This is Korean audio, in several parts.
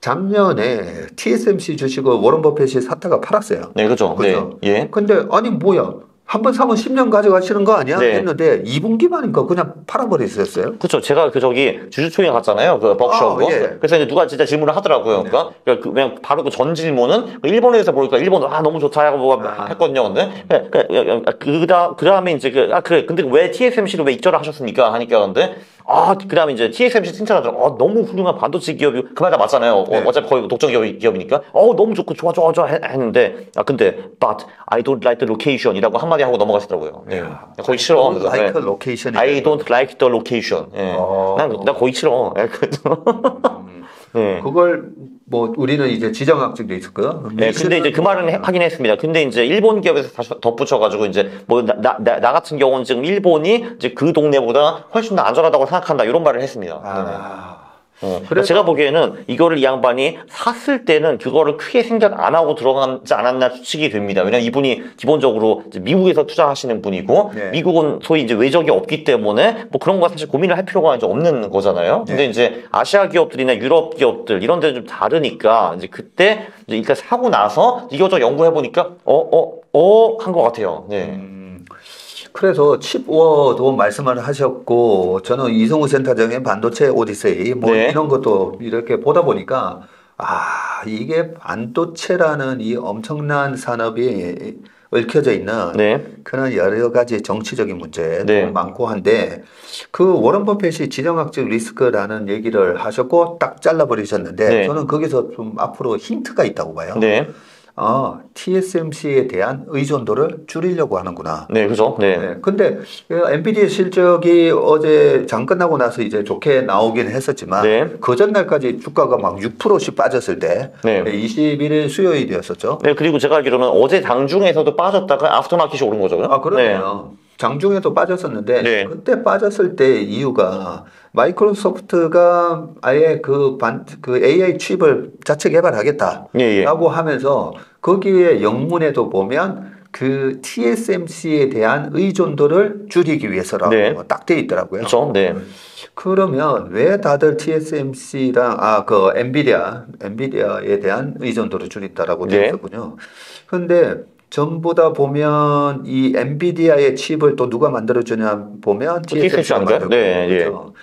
작년에 TSMC 주식을 워런 버핏이 샀다가 팔았어요. 네, 그죠. 그죠? 네, 예. 근데 아니 뭐야? 한 번 사면 10년 가져가시는 거 아니야? 네. 했는데 2분기만인가 그냥 팔아버리셨어요. 그쵸. 제가 주주총회 갔잖아요. 그 버크셔고. 예. 그래서 이제 누가 진짜 질문을 하더라고요. 그러니까 그냥 바로 그 전 질문은 일본에서 보니까 일본 너무 좋다 하고 뭐가 했거든요. 근데 그 다음에 이제 그래. 근데 왜 TSMC를 왜 입절을 하셨습니까? 하니까 근데 그 다음에 이제 TSMC 칭찬하더라고. 너무 훌륭한 반도체 기업이고 그 말 다 맞잖아요. 네. 어차피 거의 독점 기업이니까. 너무 좋고 좋아 했는데 근데 but I don't like the location 이라고 한마디 하고 넘어가시더라고요. 네. 거의 싫어. don't like the location. I don't like the location. 예. 나 거의 싫어. 네. 그걸 뭐 우리는 이제 지정학적도 있을 거야. 네, 근데 이제 그 말은 하긴 했습니다. 근데 이제 일본 기업에서 다시 덧붙여가지고 이제 뭐 나 같은 경우는 지금 일본이 이제 그 동네보다 훨씬 더 안전하다고 생각한다 이런 말을 했습니다. 그래서 제가 보기에는 이거를 이 양반이 샀을 때는 그거를 크게 생각 안 하고 들어가지 않았나 추측이 됩니다. 왜냐면 이분이 기본적으로 이제 미국에서 투자하시는 분이고 네. 미국은 소위 이제 외적이 없기 때문에 뭐 그런 거 사실 고민을 할 필요가 이제 없는 거잖아요. 근데 이제 아시아 기업들이나 유럽 기업들 이런 데는 좀 다르니까 이제 그때 이제 일단 사고 나서 이거저거 연구해 보니까 한 것 같아요. 네. 그래서 칩워도 말씀을 하셨고 저는 이성우 센터장의 반도체 오디세이 뭐 네. 이런 것도 이렇게 보다 보니까 이게 반도체라는 이 엄청난 산업이 얽혀져 있는 네. 그런 여러 가지 정치적인 문제도 네. 많고 한데 그 워런 버핏이 지정학적 리스크라는 얘기를 하셨고 딱 잘라버리셨는데 네. 저는 거기서 좀 앞으로 힌트가 있다고 봐요. 네. TSMC에 대한 의존도를 줄이려고 하는구나. 네, 그죠. 네. 네. 근데 엔비디아 실적이 어제 장 끝나고 나서 이제 좋게 나오긴 했었지만 네. 그 전날까지 주가가 막 6%씩 빠졌을 때 네. 21일 수요일이었었죠. 네, 그리고 제가 알기로는 어제 장중에서도 빠졌다가 아프터마켓이 오른 거죠. 그러네요. 장중에도 빠졌었는데 네. 그때 빠졌을 때 이유가 마이크로소프트가 아예 그 AI 칩을 자체 개발하겠다라고 하면서 거기에 영문에도 보면 그 TSMC에 대한 의존도를 줄이기 위해서라고 딱 돼 있더라고요. 그렇죠. 네. 그러면 왜 다들 TSMC랑 그 엔비디아에 대한 의존도를 줄인다라고 돼 있었군요. 근데 전부 다 보면 이 엔비디아의 칩을 또 누가 만들어주냐 보면 TSMC가 만들고 그렇죠.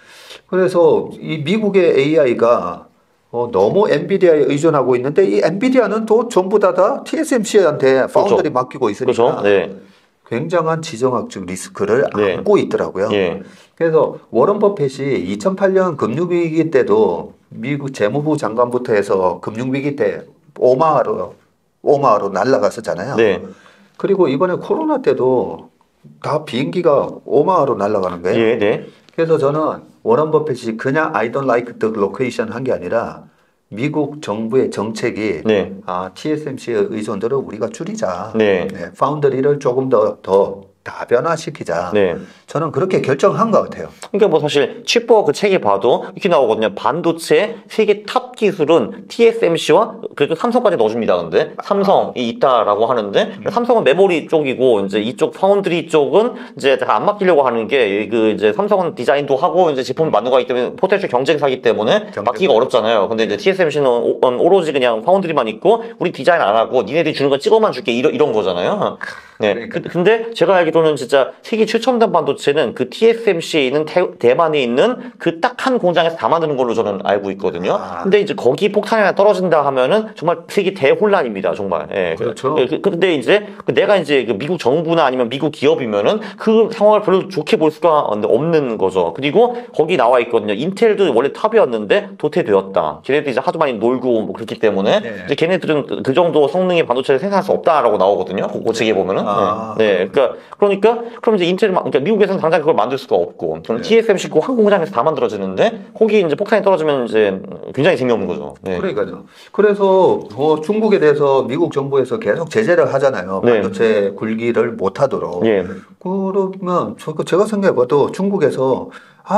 그래서 이 미국의 AI가 너무 엔비디아에 의존하고 있는데 이 엔비디아는 또 전부 다 TSMC한테 파운드리 맡기고 있으니까 굉장한 지정학적 리스크를 안고 있더라고요. 그래서 워런 버핏이 2008년 금융위기 때도 미국 재무부 장관부터 해서 금융위기 때 오마하로 날아갔었잖아요. 그리고 이번에 코로나 때도 다 비행기가 오마하로 날아가는 거예요. 그래서 저는 워런 버핏이 그냥 I don't like the location 한 게 아니라 미국 정부의 정책이 TSMC의 의존도를 우리가 줄이자. 파운드리를 조금 더 다변화시키자. 저는 그렇게 결정한 것 같아요. 그러니까 뭐 사실 칩버 그 책에 봐도 이렇게 나오거든요. 반도체 세계 탑 기술은 TSMC와 그래도 삼성까지 넣어줍니다. 근데 삼성이 있다라고 하는데 삼성은 메모리 쪽이고 이제 이쪽 파운드리 쪽은 이제 안 맡기려고 하는 게 그 이제 삼성은 디자인도 하고 이제 제품을 만들고 하기 때문에 포텐셜 경쟁사기 때문에 맡기기가 어렵잖아요. 근데 이제 TSMC는 오로지 그냥 파운드리만 있고 우리 디자인 안 하고 니네들이 주는 건 찍어만 줄게 이런 거잖아요. 근데 제가 알기로는 진짜 세계 최첨단 반도체는 그 TSMC에 있는 대만에 있는 그 딱 한 공장에서 다 만드는 걸로 저는 알고 있거든요. 근데 이제 거기 폭탄이 하나 떨어진다 하면은 정말 세계 대혼란입니다, 정말. 그렇죠. 근데 이제 내가 이제 그 미국 정부나 아니면 미국 기업이면은 그 상황을 별로 좋게 볼 수가 없는 거죠. 그리고 거기 나와 있거든요. 인텔도 원래 탑이었는데 도태되었다. 걔네들 이제 하도 많이 놀고 뭐 그렇기 때문에 이제 걔네들은 그 정도 성능의 반도체를 생산할 수 없다라고 나오거든요. 그 책에 보면은. 그러니까 그럼 이제 그러니까 미국에서는 당장 그걸 만들 수가 없고, 그럼 TSMC 그 한 공장에서 다 만들어지는데 거기 이제 폭탄이 떨어지면 이제 굉장히 재미없는 거죠. 그러니까요. 그래서 중국에 대해서 미국 정부에서 계속 제재를 하잖아요. 반도체 굴기를 못하도록. 그러면 제가 생각해봐도 중국에서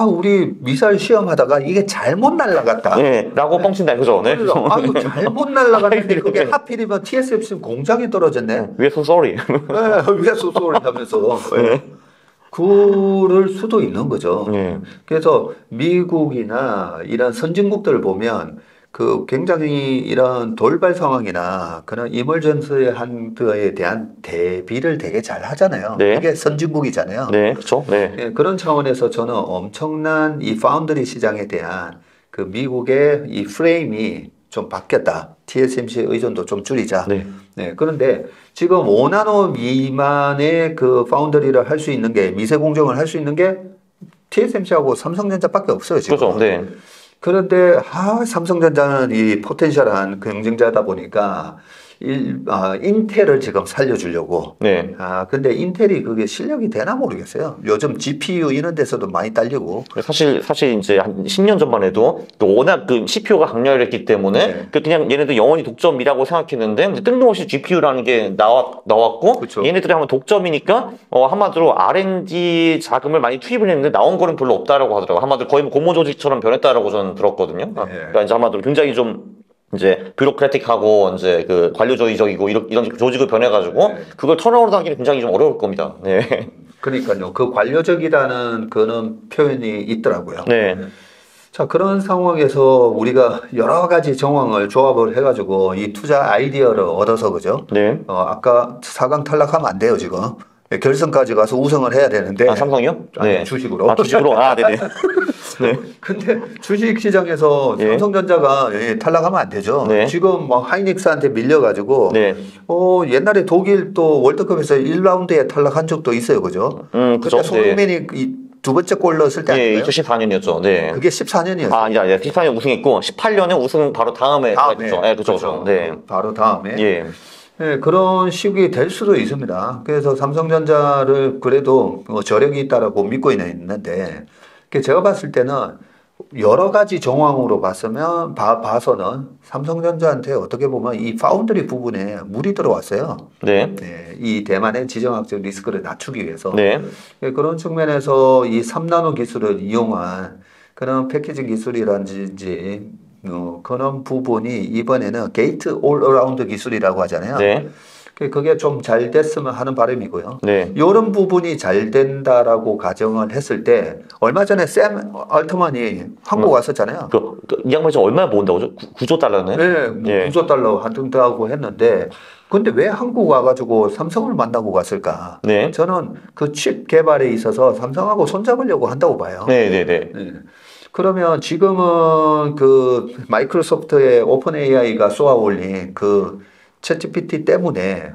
우리 미사일 시험하다가 이게 잘못 날아갔다. 라고 뻥친다, 그죠? 잘못 날아갔는데 그게 하필이면 TSMC 공장에 떨어졌네. We're so sorry. We're so sorry 하면서. 그럴 수도 있는 거죠. 그래서 미국이나 이런 선진국들을 보면 그 굉장히 이런 돌발 상황이나 그런 이멀전스 한드에 대한 대비를 되게 잘 하잖아요. 네. 그게 선진국이잖아요. 네, 그렇죠. 네. 예, 그런 차원에서 저는 엄청난 이 파운드리 시장에 대한 그 미국의 이 프레임이 좀 바뀌었다. TSMC 의존도 좀 줄이자. 네. 네, 그런데 지금 5나노 미만의 그 파운드리를 할 수 있는 게 미세 공정을 할 수 있는 게 TSMC하고 삼성전자밖에 없어요, 지금. 그렇죠. 네. 그런데 삼성전자는 이 포텐셜한 경쟁자다 보니까 인텔을 지금 살려주려고. 네. 근데 인텔이 그게 실력이 되나 모르겠어요. 요즘 GPU 이런 데서도 많이 딸리고. 사실 이제 한 10년 전만 해도 워낙 그 CPU가 강렬했기 때문에 네. 그냥 얘네들 영원히 독점이라고 생각했는데 이제 뜬금없이 GPU라는 게 나왔고 그쵸. 얘네들이 하면 독점이니까 한마디로 R&D 자금을 많이 투입을 했는데 나온 거는 별로 없다라고 하더라고요. 한마디로 거의 뭐 공모 조직처럼 변했다라고 저는 들었거든요. 그러니까 이제 한마디로 굉장히 좀 이제 뷰로크래틱하고 이제 그 관료주의적이고 이런 조직을 변해가지고 그걸 턴어라운드 하기는 굉장히 좀 어려울 겁니다. 네. 그러니까요. 그 관료적이라는 그런 표현이 있더라고요. 네. 자, 그런 상황에서 우리가 여러 가지 정황을 조합을 해가지고 이 투자 아이디어를 얻어서 그죠? 네. 아까 4강 탈락하면 안 돼요, 지금. 결승까지 가서 우승을 해야 되는데. 삼성이요? 아니, 주식으로. 주식으로? 네네. 네. 근데 주식 시장에서 예. 삼성전자가 탈락하면 안 되죠. 네. 지금 뭐 하이닉스한테 밀려가지고 네. 옛날에 독일 또 월드컵에서 1라운드에 탈락한 적도 있어요, 그죠? 그죠. 그때 손흥민이 두 번째 골 넣었을 때 네, 아닌가요? 2014년이었죠. 네. 그게 14년이었어요. 아니다. 14년 우승했고 18년에 우승 바로 다음에 했죠. 네, 그렇죠. 네. 바로 다음에. 예. 네, 그런 시국이 될 수도 있습니다. 그래서 삼성전자를 그래도 저력이 있다라고 믿고 있는데, 제가 봤을 때는 여러 가지 정황으로 봐서는 삼성전자한테 어떻게 보면 이 파운드리 부분에 물이 들어왔어요. 네. 네, 이 대만의 지정학적 리스크를 낮추기 위해서. 네. 그런 측면에서 이 3나노 기술을 이용한 그런 패키징 기술이라든지 그런 부분이 이번에는 게이트 올 어라운드 기술이라고 하잖아요. 네. 그게 좀 잘 됐으면 하는 바람이고요. 네. 이런 부분이 잘 된다라고 가정을 했을 때 얼마 전에 샘 알트만이 한국 왔었잖아요. 이 양반이 지금 얼마나 모은다고 그죠? 9조 달러네? 네, 뭐 예. 9조 달러 한등하고 했는데 근데 왜 한국 와가지고 삼성을 만나고 갔을까? 네. 저는 그 칩 개발에 있어서 삼성하고 손잡으려고 한다고 봐요. 네네네. 네. 그러면 지금은 그 마이크로소프트의 오픈 AI가 쏘아 올린 그 챗GPT 때문에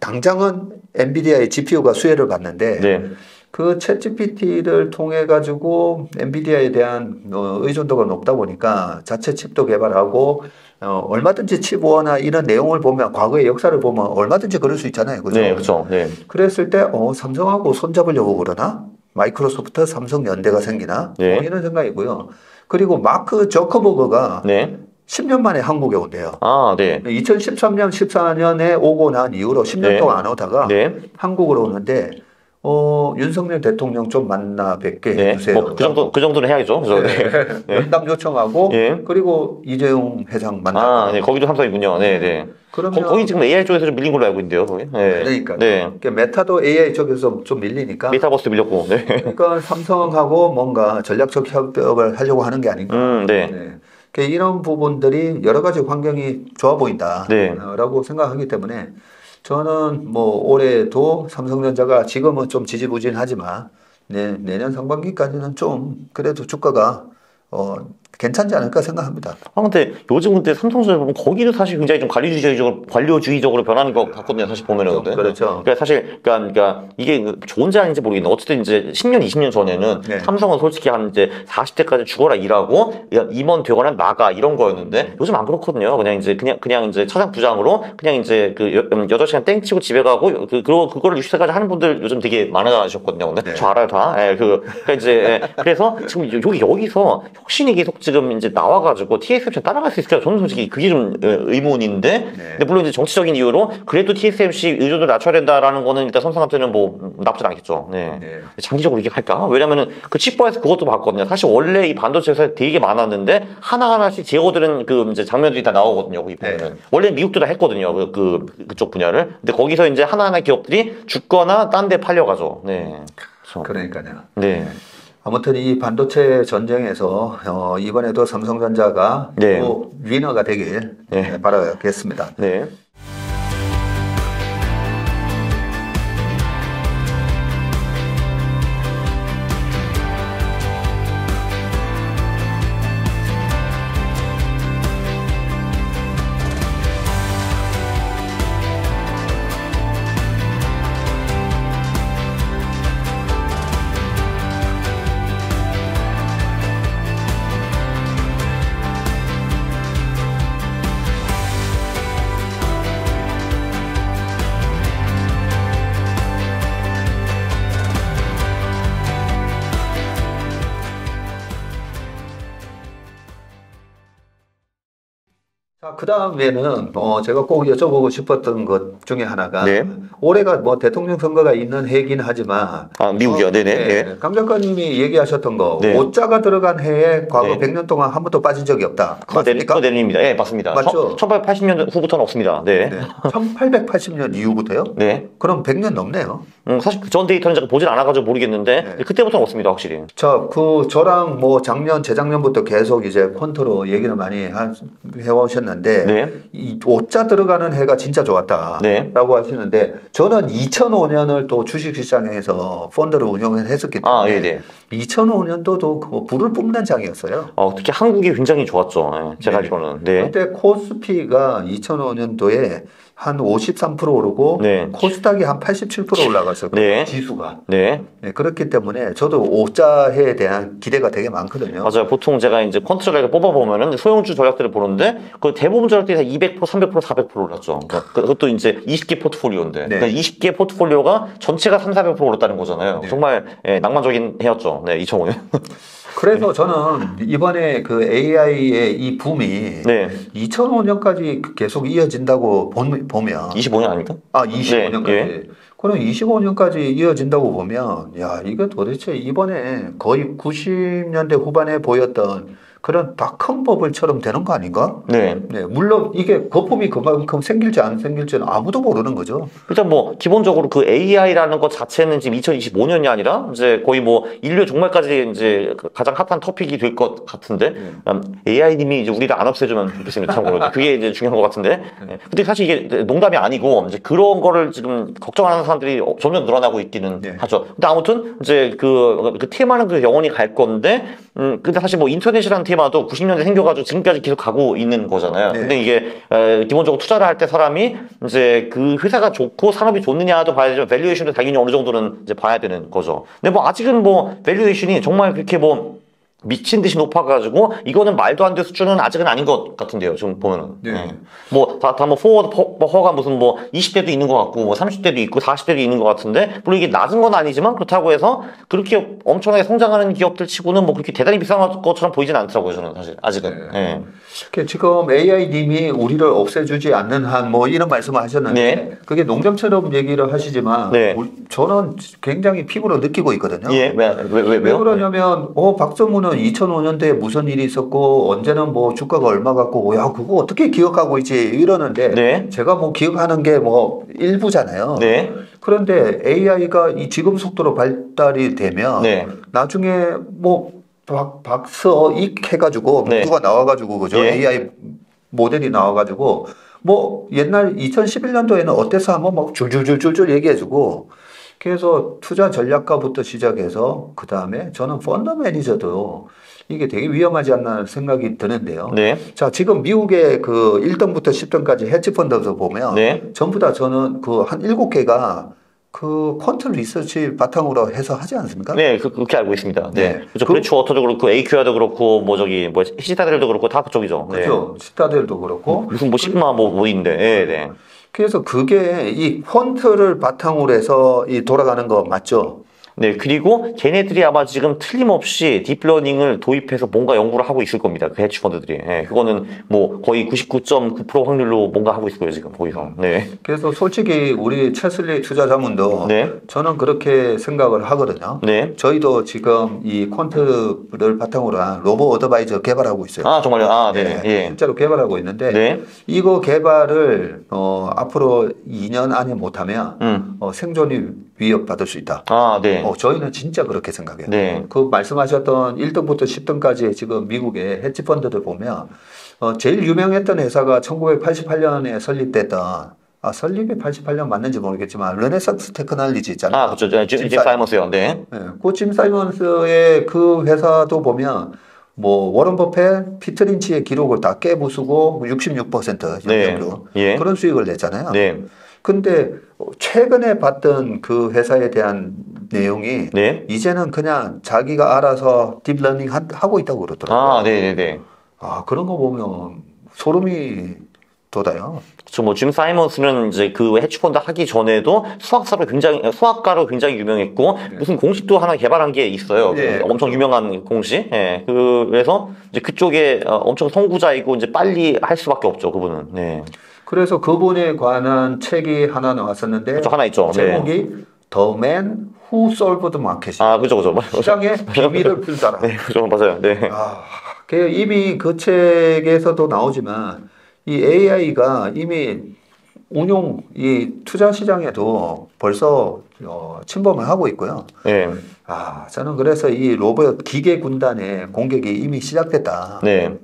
당장은 엔비디아의 GPU가 수혜를 받는데 네. 그 챗GPT를 통해 가지고 엔비디아에 대한 의존도가 높다 보니까 자체 칩도 개발하고 얼마든지 칩워나 이런 내용을 보면 과거의 역사를 보면 얼마든지 그럴 수 있잖아요. 그죠? 네, 그렇죠. 네. 그랬을 때 삼성하고 손잡으려고 그러나? 마이크로소프트 삼성 연대가 생기나? 네. 이런 생각이고요. 그리고 마크 저커버그가 네. 10년 만에 한국에 온대요. 아, 네. 2013년, 14년에 오고 난 이후로 10년 네. 동안 안 오다가 네. 한국으로 오는데 윤석열 대통령 좀 만나 뵙게 네. 해주세요. 뭐 그 정도는 해야죠. 그죠? 네. 면담 요청하고 예. 그리고 이재용 회장 만나고. 네. 거기도 삼성이군요. 네, 네. 그러면 거기 지금 AI 쪽에서 좀 밀린 걸로 알고 있는데요, 거기. 네. 그러니까 네. 메타도 AI 쪽에서 좀 밀리니까. 메타버스 밀렸고. 네. 그러니까 삼성하고 뭔가 전략적 협업을 하려고 하는 게 아닌가. 네. 네. 이런 부분들이 여러 가지 환경이 좋아 보인다라고 네. 생각하기 때문에 저는 뭐 올해도 삼성전자가 지금은 좀 지지부진하지만 내년 상반기까지는 좀 그래도 주가가 괜찮지 않을까 생각합니다. 근데 요즘 근데 삼성전자 보면 거기도 사실 굉장히 좀 관료주의적으로 변하는 것 같거든요. 사실 보면은. 근데. 그렇죠. 그러니까 사실, 그러니까 이게 좋은지 아닌지 모르겠는데 어쨌든 이제 10년, 20년 전에는 네. 삼성은 솔직히 한 이제 40대까지 죽어라 일하고 임원 되거나 나가 이런 거였는데 요즘 안 그렇거든요. 그냥 이제 차장 부장으로 그냥 이제 그 8시간 땡치고 집에 가고 그거를 60세까지 하는 분들 요즘 되게 많아지셨거든요. 근데 네. 저 알아요, 다. 그러니까 이제 그래서 지금 여기서 혁신이 계속 지금 이제 나와가지고 TSMC 따라갈 수 있을까? 저는 솔직히 그게 좀 의문인데. 네. 근데 물론 이제 정치적인 이유로 그래도 TSMC 의존을 낮춰야 된다라는 거는 일단 삼성한테는 뭐 나쁘지 않겠죠. 네. 네. 장기적으로 이게 할까? 왜냐면은 그 칩바에서 그것도 봤거든요. 사실 원래 이 반도체 회사 되게 많았는데 하나하나씩 제거되는 그 이제 장면들이 다 나오거든요. 거기 보면은. 네. 원래 미국도 다 했거든요. 그쪽 분야를. 근데 거기서 이제 하나하나 기업들이 죽거나 딴 데 팔려가죠. 네. 그렇죠. 그러니까요. 네. 아무튼 이 반도체 전쟁에서 이번에도 삼성전자가 네. 또 위너가 되길 네. 바라겠습니다. 네. 자, 그 다음에는 제가 꼭 여쭤보고 싶었던 것 중에 하나가 네. 올해가 뭐 대통령 선거가 있는 해긴 하지만 미국이요. 네네. 네. 강 작가님이 얘기하셨던 거 네. 5자가 들어간 해에 과거 네. 100년 동안 한 번도 빠진 적이 없다. 그거 맞습니까? 내립니다. 예, 맞습니다. 맞죠? 1880년 후부터는 없습니다. 네. 네. 1880년 이후부터요? 네. 그럼 100년 넘네요. 사실 그 전 데이터는 제가 보질 않아가지고 모르겠는데 네. 그때부터는 없습니다, 확실히. 자, 저랑 뭐 재작년부터 계속 이제 퀀트로 얘기를 많이 해오셨는데 네. 이 5자 들어가는 해가 진짜 좋았다라고 네. 하시는데 저는 2005년을 또 주식시장에서 펀드를 운영을 했었기 때문에 예, 네. 2005년도도 그 불을 뿜는 장이었어요. 특히 한국이 굉장히 좋았죠. 예, 제가 알기로는. 네. 그때 코스피가 2005년도에 한 53% 오르고 네. 코스닥이 한 87% 올라갔어요. 네. 지수가. 네. 네, 그렇기 때문에 저도 5자해에 대한 기대가 되게 많거든요. 맞아요. 보통 제가 이제 퀀트를 뽑아보면은 소형주 전략들을 보는데 그 대부분 전략들이 다 200%, 300%, 400% 올랐죠. 그것도 이제 20개 포트폴리오인데. 네. 그러니까 20개 포트폴리오가 전체가 3, 400% 올랐다는 거잖아요. 네. 정말 낭만적인 해였죠. 네, 2005년. 그래서 저는 이번에 그 AI의 이 붐이 네. 2005년까지 계속 이어진다고 보면 25년 아닙니까? 25년까지. 네, 그럼 25년까지 이어진다고 보면 야, 이게 도대체 이번에 거의 90년대 후반에 보였던 그런 닷컴 버블처럼 되는 거 아닌가? 네. 네, 물론 이게 거품이 그만큼 생길지 안 생길지는 아무도 모르는 거죠. 일단 뭐 기본적으로 그 AI라는 것 자체는 지금 2025년이 아니라 이제 거의 뭐 인류 종말까지 이제 가장 핫한 토픽이 될 것 같은데 AI님이 이제 우리를 안 없애주면 좋겠습니다. 참고로 그게 이제 중요한 것 같은데. 근데 사실 이게 농담이 아니고 이제 그런 거를 지금 걱정하는 사람들이 점점 늘어나고 있기는 네. 하죠. 근데 아무튼 이제 그 테마는 그 영원히 갈 건데 근데 사실 뭐 인터넷이라는 테마도 90년대 생겨가지고 지금까지 계속 가고 있는 거잖아요. 네. 근데 이게 기본적으로 투자를 할 때 사람이 이제 그 회사가 좋고 산업이 좋느냐도 봐야 되지만 밸류에이션도 당연히 어느 정도는 이제 봐야 되는 거죠. 근데 뭐 아직은 뭐 밸류에이션이 정말 그렇게 뭐 미친 듯이 높아가지고 이거는 말도 안 될 수준은 아직은 아닌 것 같은데요. 지금 보면은. 네. 뭐 다 뭐 포워가 무슨 뭐 20대도 있는 것 같고 뭐 30대도 있고 40대도 있는 것 같은데 물론 이게 낮은 건 아니지만 그렇다고 해서 그렇게 엄청나게 성장하는 기업들 치고는 뭐 그렇게 대단히 비싼 것처럼 보이진 않더라고요. 저는 사실 아직은. 네. 지금 AI님이 우리를 없애주지 않는 한 뭐 이런 말씀을 하셨는데 네. 그게 농담처럼 얘기를 하시지만 네. 저는 굉장히 피부로 느끼고 있거든요. 예, 왜 그러냐면 박정우는 2005년도에 무슨 일이 있었고 언제는 뭐 주가가 얼마 갖고 야 그거 어떻게 기억하고 있지 이러는데 네. 제가 뭐 기억하는 게 뭐 일부잖아요. 네. 그런데 AI가 이 지금 속도로 발달이 되면 네. 나중에 뭐 박서익 해가지고 네. 누가 나와가지고 그죠? 예. AI 모델이 나와가지고 뭐 옛날 2011년도에는 어땠어 한번 막 줄줄줄줄 얘기해주고 그래서 투자 전략가부터 시작해서 그 다음에 저는 펀드 매니저도 이게 되게 위험하지 않나 생각이 드는데요. 네. 자, 지금 미국의 그 1등부터 10등까지 헤지 펀드에서 보면 네. 전부 다 저는 그 한 7개가 그 퀀트 리서치 바탕으로 해서 하지 않습니까? 네, 그렇게 알고 있습니다. 네. 네. 그렇죠. 브리츠워터도 그렇고, AQR도 그렇고, 뭐 저기, 뭐, 시타델도 그렇고, 다 그쪽이죠. 네. 그렇죠. 시타델도 그렇고. 무슨 뭐, 시그마 뭐 있는데, 네, 네. 그래서 그게 이 퀀트를 바탕으로 해서 이 돌아가는 거 맞죠? 네, 그리고 걔네들이 아마 지금 틀림없이 딥러닝을 도입해서 뭔가 연구를 하고 있을 겁니다. 그 헤지펀드들이. 네, 그거는 뭐 거의 99.9% 확률로 뭔가 하고 있을 거예요, 지금 거기서. 네. 그래서 솔직히 우리 채슬리 투자자문도 네. 저는 그렇게 생각을 하거든요. 네. 저희도 지금 이 퀀트를 바탕으로 한 로보 어드바이저 개발하고 있어요. 아, 정말요? 아, 네. 예, 실제로 개발하고 있는데 네. 이거 개발을 앞으로 2년 안에 못하면 생존이 위협받을 수 있다. 아, 네. 저희는 진짜 그렇게 생각해요. 네. 그 말씀하셨던 1등부터 10등까지 지금 미국의 헤지펀드들 보면 제일 유명했던 회사가 1988년에 설립됐던 설립이 88년 맞는지 모르겠지만 르네상스 테크놀로지 있잖아요. 아, 그렇죠. 짐 사이먼스요. 네. 네. 그 짐 사이먼스의 그 회사도 보면 뭐 워런 버핏, 피터 린치의 기록을 다 깨부수고 66% 연평균 네. 그런 수익을 냈잖아요. 네. 근데 최근에 봤던 그 회사에 대한 내용이 네. 이제는 그냥 자기가 알아서 딥러닝 하고 있다고 그러더라고요. 아, 네네네. 그런 거 보면 소름이 돋아요. 그렇죠. 뭐 짐 사이먼스는 이제 그 해치펀드 하기 전에도 수학가로 굉장히 유명했고 무슨 공식도 하나 개발한 게 있어요. 네. 엄청 유명한 공식. 예. 그래서 이제 그쪽에 엄청 선구자이고 이제 빨리 할 수밖에 없죠. 그분은. 네. 그래서 그분에 관한 책이 하나 나왔었는데 그렇죠. 하나 있죠. 제목이 The Man Who Solved the Market. 아, 그죠. 시장의 비밀을 풀 사람. 네, 그죠. 맞아요. 네. 이미 그 책에서도 나오지만 이 AI가 이미 이 투자 시장에도 벌써 침범을 하고 있고요. 네. 저는 그래서 이 로봇 기계 군단의 공격이 이미 시작됐다. 네.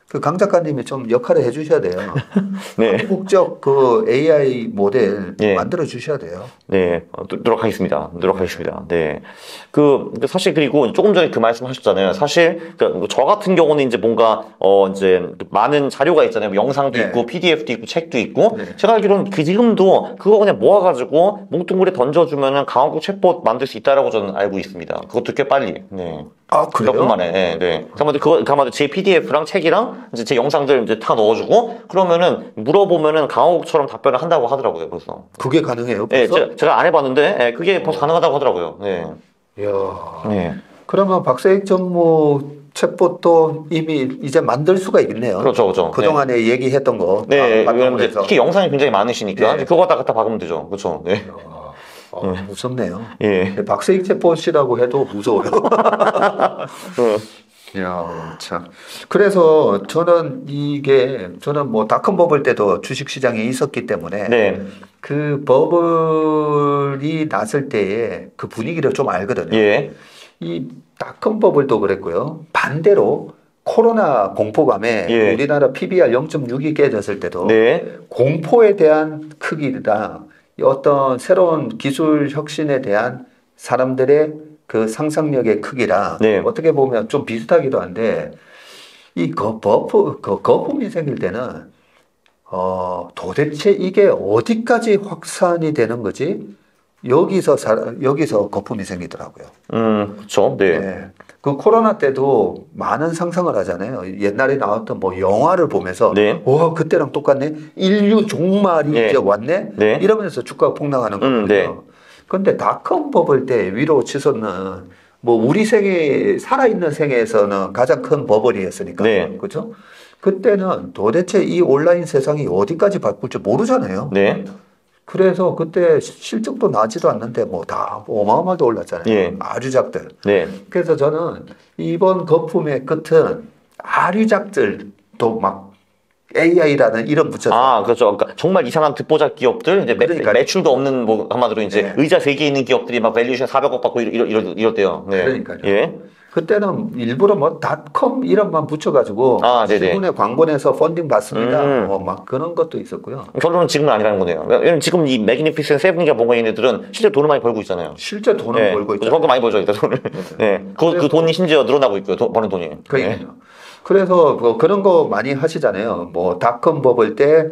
그 강 작가님이 좀 역할을 해주셔야 돼요. 네. 한국적 그 AI 모델 네. 만들어 주셔야 돼요. 네, 노력하겠습니다. 네. 사실 그리고 조금 전에 그 말씀하셨잖아요. 사실 저 같은 경우는 이제 뭔가 이제 많은 자료가 있잖아요. 뭐 영상도 네. 있고 PDF도 있고 책도 있고 네. 제가 알기로는 지금도 그거 그냥 모아가지고 뭉뚱그려 던져주면은 강화국 챗봇 만들 수 있다라고 저는 알고 있습니다. 그것도 꽤 빨리. 네. 그래요? 몇 분 만에. 네. 그러면 제 PDF랑 책이랑 이제 제 영상들 이제 다 넣어주고 그러면은 물어보면은 강화국처럼 답변을 한다고 하더라고요. 벌써. 그게 가능해요? 네, 벌써? 제가 안 해봤는데 그게 벌써 가능하다고 하더라고요. 네. 이야. 네. 그러면 박사익 전무 챗봇도 이미 이제 만들 수가 있네요. 그렇죠. 그동안에 얘기했던 거. 네, 바탕으로 왜냐면 해서. 특히 영상이 굉장히 많으시니까 네. 그거 갖다 박으면 되죠. 그렇죠. 네. 무섭네요. 예. 박사익 챗봇이라고 해도 무서워요. 야, 참. 그래서 저는 뭐 닷컴 버블 때도 주식 시장에 있었기 때문에 네. 그 버블이 났을 때의 그 분위기를 좀 알거든요. 예. 이 닷컴 버블도 그랬고요. 반대로 코로나 공포감에 예. 우리나라 PBR 0.6이 깨졌을 때도 네. 공포에 대한 크기랑 어떤 새로운 기술 혁신에 대한 사람들의 그 상상력의 크기랑 네. 어떻게 보면 좀 비슷하기도 한데 이 거품이 생길 때는 도대체 이게 어디까지 확산이 되는 거지? 여기서 거품이 생기더라고요. 그렇죠. 네. 네. 그 코로나 때도 많은 상상을 하잖아요. 옛날에 나왔던 뭐 영화를 보면서 네. 와 그때랑 똑같네. 인류 종말이 네. 이제 왔네. 네. 이러면서 주가가 폭락하는 거거든요. 네. 근데 닷컴 버블 때 위로 치솟는 뭐 우리 생애 살아있는 생애에서는 가장 큰 버블이었으니까 네. 그렇죠? 그때는 도대체 이 온라인 세상이 어디까지 바꿀지 모르잖아요. 네. 그래서 그때 실적도 나지도 않는데 뭐 다 어마어마하게 올랐잖아요. 예. 아류작들. 네. 그래서 저는 이번 거품의 끝은 아류작들도 막 AI라는 이름 붙여서 그렇죠. 그러니까 정말 이상한 듣보잡 기업들, 이제 그러니까요. 매출도 없는 뭐 한마디로 이제 네. 의자 3개 있는 기업들이 막 밸류에이션 400억 받고 이렇대요. 네. 그러니까요. 예. 그때는 일부러 뭐 닷컴 이름만 붙여가지고 네네. 신문에 광고 내서 펀딩 받습니다. 음. 막 그런 것도 있었고요. 결론은 지금은 아니라는 거네요. 왜냐면 지금 이 매그니피센트 세븐이가 뭔가 얘네들은 실제 돈을 많이 벌고 있잖아요. 실제 돈을 벌고 있죠. 벌금 많이 벌죠, 일단 돈을. 네. 그 돈이 심지어 늘어나고 있고요. 버는 돈이. 그러니까요. 그래서 뭐 그런 거 많이 하시잖아요. 뭐 닷컴 버블 때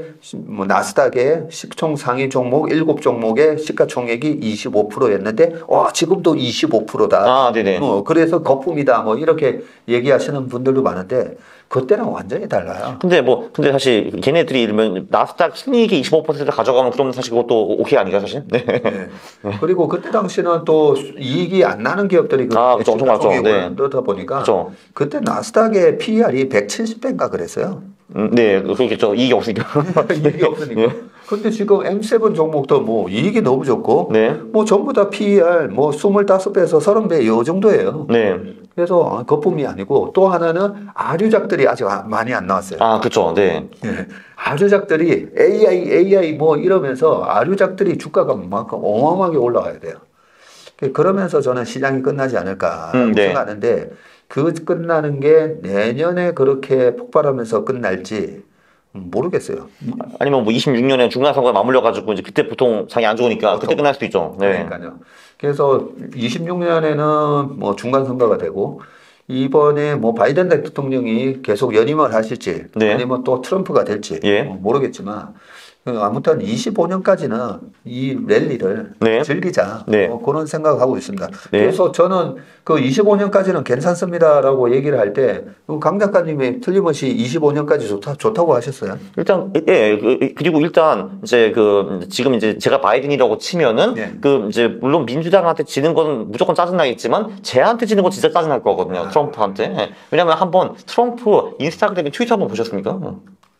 뭐 나스닥의 시총 상위 종목 7종목의 시가총액이 25%였는데 지금도 25%다. 네네. 그래서 거품이다. 뭐 이렇게 얘기하시는 분들도 많은데 그때랑 완전히 달라요. 근데 사실 걔네들이 이러면 나스닥 순이익의 25%를 가져가면 그럼 사실 그것도 오케이 아닌가 사실? 네. 네. 그리고 그때 당시는 또 이익이 안 나는 기업들이 그렇죠. 엄청 많죠. 네. 그러다 보니까 그렇죠. 그때 나스닥의 PER이 170배인가 그랬어요. 네, 그렇겠죠. 이익이 없으니까. 이익이 없으니까. 근데 지금 M7 종목도 뭐 이익이 너무 좋고, 네. 뭐 전부 다 PER 뭐 25배에서 30배 이 정도예요. 네. 그래서 거품이 아니고 또 하나는 아류작들이 아직 많이 안 나왔어요. 그렇죠. 네. 네. 아류작들이 AI 뭐 이러면서 아류작들이 주가가 막 어마어마하게 올라가야 돼요. 그러면서 저는 시장이 끝나지 않을까 네. 생각하는데 그 끝나는 게 내년에 그렇게 폭발하면서 끝날지 모르겠어요. 아니면 뭐 26년에 중간 선거에 맞물려가지고 이제 그때 보통 장이 안 좋으니까 그때 끝날 수도 있죠. 네. 그러니까요. 그래서 26년에는 뭐 중간 선거가 되고 이번에 뭐 바이든 대통령이 계속 연임을 하실지 네. 아니면 또 트럼프가 될지 예. 모르겠지만 아무튼 25년까지는 이 랠리를 네. 즐기자 네. 그런 생각을 하고 있습니다. 네. 그래서 저는 그 25년까지는 괜찮습니다라고 얘기를 할 때 강 작가님이 틀림없이 25년까지 좋다고 하셨어요. 일단 예 그리고 일단 이제 그 지금 이제 제가 바이든이라고 치면은 네. 그 이제 물론 민주당한테 지는 건 무조건 짜증나겠지만 쟤한테 지는 건 진짜 짜증날 거거든요. 트럼프한테. 예. 왜냐면 한번 트럼프 인스타그램에 트위터 한번 보셨습니까?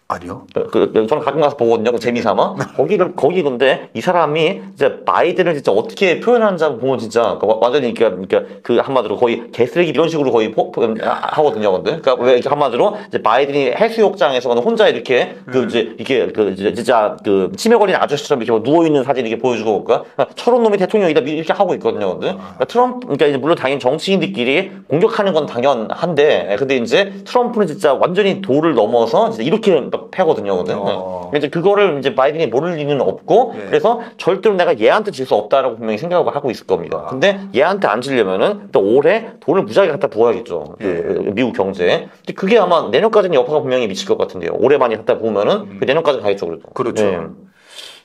아니요. 저는 가끔 가서 보거든요. 그 재미삼아. 거기 근데 이 사람이 이제 바이든을 진짜 어떻게 표현하는지 한번 보면 진짜 완전히 그러니까 그 한마디로 거의 개쓰레기 이런 식으로 거의 하거든요. 근데 그러니까 왜 이렇게 한마디로 이제 바이든이 해수욕장에서는 혼자 이렇게 그 이제 이게 그 이제 진짜 그 치매 걸린 아저씨처럼 이렇게 누워 있는 사진 이렇게 보여주고 그러니까 저런 놈이 대통령이다 이렇게 하고 있거든요. 근데 그러니까 트럼프 그러니까 이제 물론 당연히 정치인들끼리 공격하는 건 당연한데 근데 이제 트럼프는 진짜 완전히 도를 넘어서 진짜 이렇게 패거든요. 근데 이제 그거를 이제 바이든이 모를 리는 없고 네. 그래서 절대로 내가 얘한테 질 수 없다라고 분명히 생각을 하고 있을 겁니다. 근데 얘한테 안 지려면은 또 올해 돈을 무지하게 갖다 부어야겠죠. 그 미국 경제에. 근데 그게 아마 내년까지는 여파가 분명히 미칠 것 같은데요. 올해 많이 갖다 부으면은 그 내년까지 가겠죠. 그래도. 그렇죠. 네.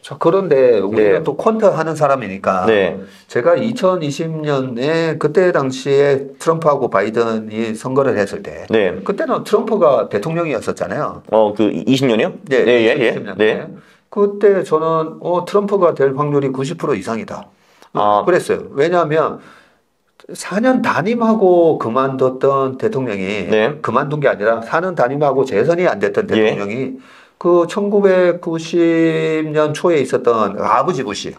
자, 그런데 우리가 네. 또 퀀트 하는 사람이니까 네. 제가 2020년에 그때 당시에 트럼프하고 바이든이 선거를 했을 때 네. 그때는 트럼프가 대통령이었었잖아요. 그 20년이요? 네, 예, 예, 2020년 네. 때. 그때 저는 트럼프가 될 확률이 90% 이상이다. 아. 그랬어요. 왜냐하면 4년 단임하고 그만뒀던 대통령이 네. 그만둔 게 아니라 4년 단임하고 재선이 안 됐던 예. 대통령이 그 1990년 초에 있었던 아버지 부시.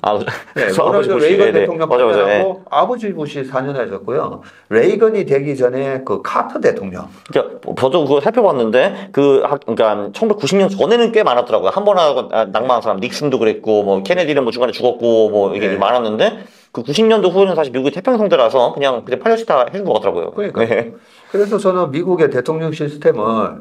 네, 아버지 부시. 레이건 네, 네. 대통령 맞아. 하고 아버지 부시 4년 하셨고요. 레이건이 되기 전에 그 카터 대통령. 그러니까 저도 그거 살펴봤는데 그러니까 1990년 전에는 꽤 많았더라고요. 한 번 하고 낙마한 사람 닉슨도 그랬고 뭐 케네디는 뭐 중간에 죽었고 뭐 이게 네. 많았는데 그 90년도 후에는 사실 미국이 태평성대라서 그냥 팔려씩 다 해준 것 같더라고요. 그러니까. 네. 그래서 저는 미국의 대통령 시스템을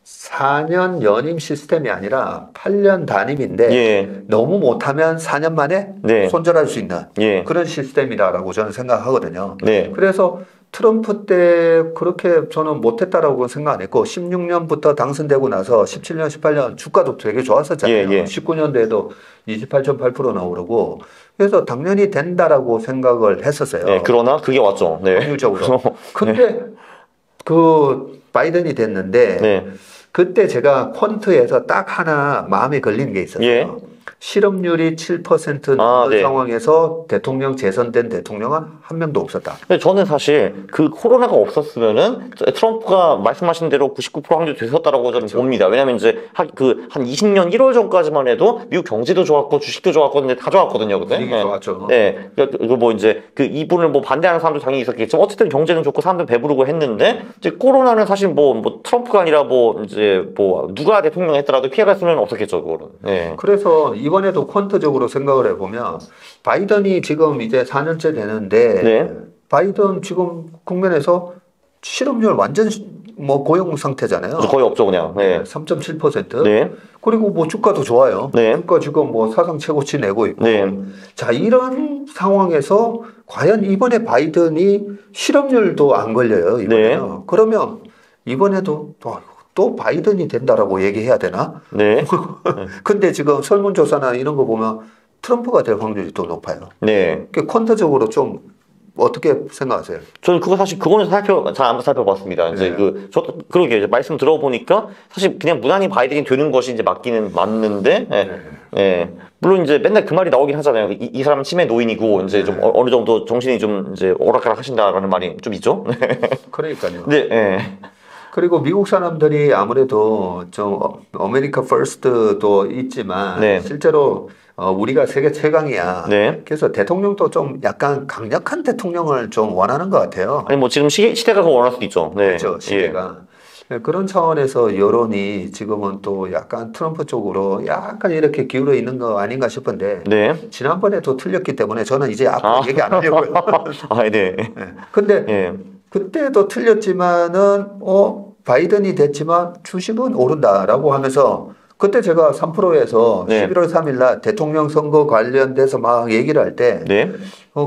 4년 연임 시스템이 아니라 8년 단임인데 예. 너무 못하면 4년 만에 네. 손절할 수 있는 예. 그런 시스템이다라고 저는 생각하거든요. 네. 그래서 트럼프 때 그렇게 저는 못했다라고 생각 안 했고 16년부터 당선되고 나서 17년, 18년 주가도 되게 좋았었잖아요. 예, 예. 19년도에도 28.8%나 오르고 그래서 당연히 된다라고 생각을 했었어요. 네, 그러나 그게 왔죠. 네. 확률적으로. 근데 그 바이든이 됐는데 네. 그때 제가 퀀트에서 딱 하나 마음에 걸리는 게 있었어요. 예. 실업률이 7% 넘는 네. 상황에서 대통령 재선된 대통령은 한 명도 없었다. 근데 저는 사실 그 코로나가 없었으면은 트럼프가 말씀하신 대로 99% 확률 됐었다라고 저는 봅니다. 왜냐면 이제 한 20년 1월 전까지만 해도 미국 경제도 좋았고 주식도 좋았고 근데 다 좋았거든요. 그때. 분위기 좋았죠. 네. 뭐 이제 그 이분을 뭐 반대하는 사람도 당연히 있었겠지만 어쨌든 경제는 좋고 사람들 배부르고 했는데 이제 코로나는 사실 뭐 트럼프가 아니라 뭐 이제 뭐 누가 대통령 했더라도 피해갈 수는 없었겠죠, 그거는. 네. 그래서 이번에도 퀀트적으로 생각을 해보면 바이든이 지금 이제 4년째 되는데 네. 바이든 지금 국면에서 실업률 완전 뭐 고용 상태잖아요. 거의 없죠, 그냥. 네. 3.7%. 네. 그리고 뭐 주가도 좋아요. 네. 주가 지금 뭐 사상 최고치 내고 있고. 네. 자, 이런 상황에서 과연 이번에 바이든이 실업률도 안 걸려요, 이번에요. 네. 그러면 이번에도 또 바이든이 된다라고 얘기해야 되나? 네. 근데 지금 설문조사나 이런 거 보면 트럼프가 될 확률이 더 높아요. 네. 퀀터적으로 좀 어떻게 생각하세요? 저는 그거 사실 그거는 잘 안 살펴봤습니다. 이제 네. 저도 그러게 이제 말씀 들어보니까 사실 그냥 무난히 바이든이 되는 것이 이제 맞기는 맞는데, 예. 물론 이제 맨날 그 말이 나오긴 하잖아요. 이 사람은 치매 노인이고 이제 좀 어느 정도 정신이 좀 이제 오락가락 하신다라는 말이 좀 있죠. 그러니까요. 네, 예. 그리고 미국 사람들이 아무래도 좀 아메리카 퍼스트도 있지만 네. 실제로 우리가 세계 최강이야. 네. 그래서 대통령도 좀 약간 강력한 대통령을 좀 원하는 것 같아요. 아니 뭐 지금 시대가 그거 원할 수도 있죠. 네. 그렇죠, 시대가. 네, 그런 차원에서 여론이 지금은 또 약간 트럼프 쪽으로 약간 이렇게 기울어 있는 거 아닌가 싶은데 네. 지난번에도 틀렸기 때문에 저는 이제 앞으로 얘기 안 하려고요. 아, 네. 네. 근데 예. 그때도 틀렸지만은 바이든이 됐지만 주식은 오른다라고 하면서 그때 제가 3프로에서 네. 11월 3일 날 대통령 선거 관련돼서 막 얘기를 할 때 네.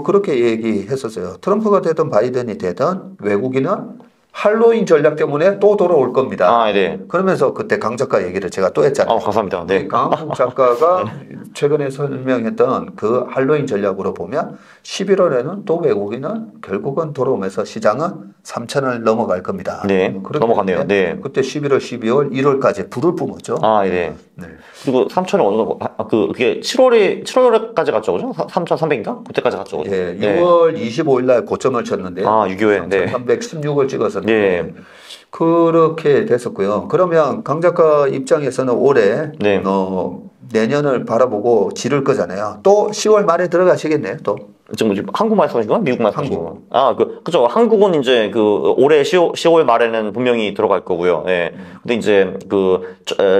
그렇게 얘기했었어요. 트럼프가 되든 바이든이 되든 외국인은 할로윈 전략 때문에 또 돌아올 겁니다. 아, 네. 그러면서 그때 강 작가 얘기를 제가 또 했잖아요. 감사합니다. 네. 강한국 작가가 최근에 설명했던 그 할로윈 전략으로 보면 11월에는 또 외국인은 결국은 돌아오면서 시장은 3천을 넘어갈 겁니다. 네. 넘어갔네요. 네. 그때 11월, 12월, 1월까지 불을 뿜었죠. 아, 네. 네. 그리고 3천이 어느 정도, 그게 7월에까지 갔죠, 그죠? 3,300인가? 그때까지 갔죠, 그죠? 예, 6월 25일 날 고점을 쳤는데요. 아, 6.25에, 네. 316을 찍었었는데. 네. 그렇게 됐었고요. 그러면 강 작가 입장에서는 올해 네. 내년을 바라보고 지를 거잖아요. 또 10월 말에 들어가시겠네요. 또. 지금 한국 말씀하신 거야? 미국 말씀하신 한국. 거야? 그죠. 한국은 이제 올해 10월 말에는 분명히 들어갈 거고요. 예. 근데 이제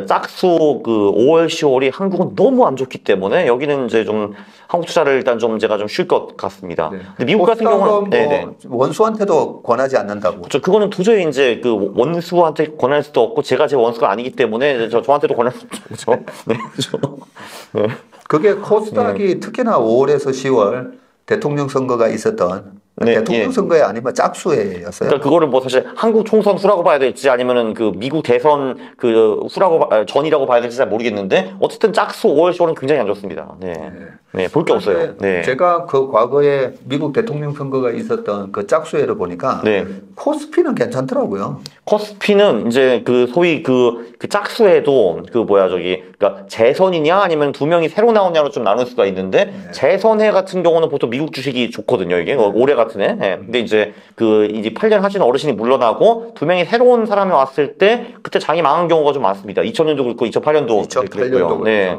짝수 5월, 10월이 한국은 너무 안 좋기 때문에 여기는 이제 좀 한국 투자를 일단 좀 제가 좀 쉴 것 같습니다. 네. 근데 미국 같은 경우는 네네. 원수한테도 권하지 않는다고. 그렇죠. 그거는 도저히 이제 원수한테 권할 수도 없고 제가 제 원수가 아니기 때문에 저한테도 권할 수 없죠. 그죠? 네. 그죠. 네. 그게 코스닥이 특히나 5월에서 10월 대통령 선거가 있었던 대통령 선거에 아니면 짝수회였어요. 그러니까 그거를 뭐 사실 한국 총선 후라고 봐야 될지 아니면은 미국 대선 전이라고 봐야 될지 잘 모르겠는데 어쨌든 짝수 5월 10월은 굉장히 안 좋습니다. 네. 네, 볼 게 없어요. 네. 제가 그 과거에 미국 대통령 선거가 있었던 그 짝수회를 보니까 네. 코스피는 괜찮더라고요. 코스피는 이제 소위 짝수회도 그러니까 재선이냐 아니면 두 명이 새로 나오냐로 좀 나눌 수가 있는데 재선회 같은 경우는 보통 미국 주식이 좋거든요. 이게 올해 같은 해. 네. 근데 이제 이제 8년 하신 어르신이 물러나고 두 명이 새로운 사람이 왔을 때 그때 장이 망한 경우가 좀 많습니다. 2000년도 그렇고 2008년도 그랬고요. 네.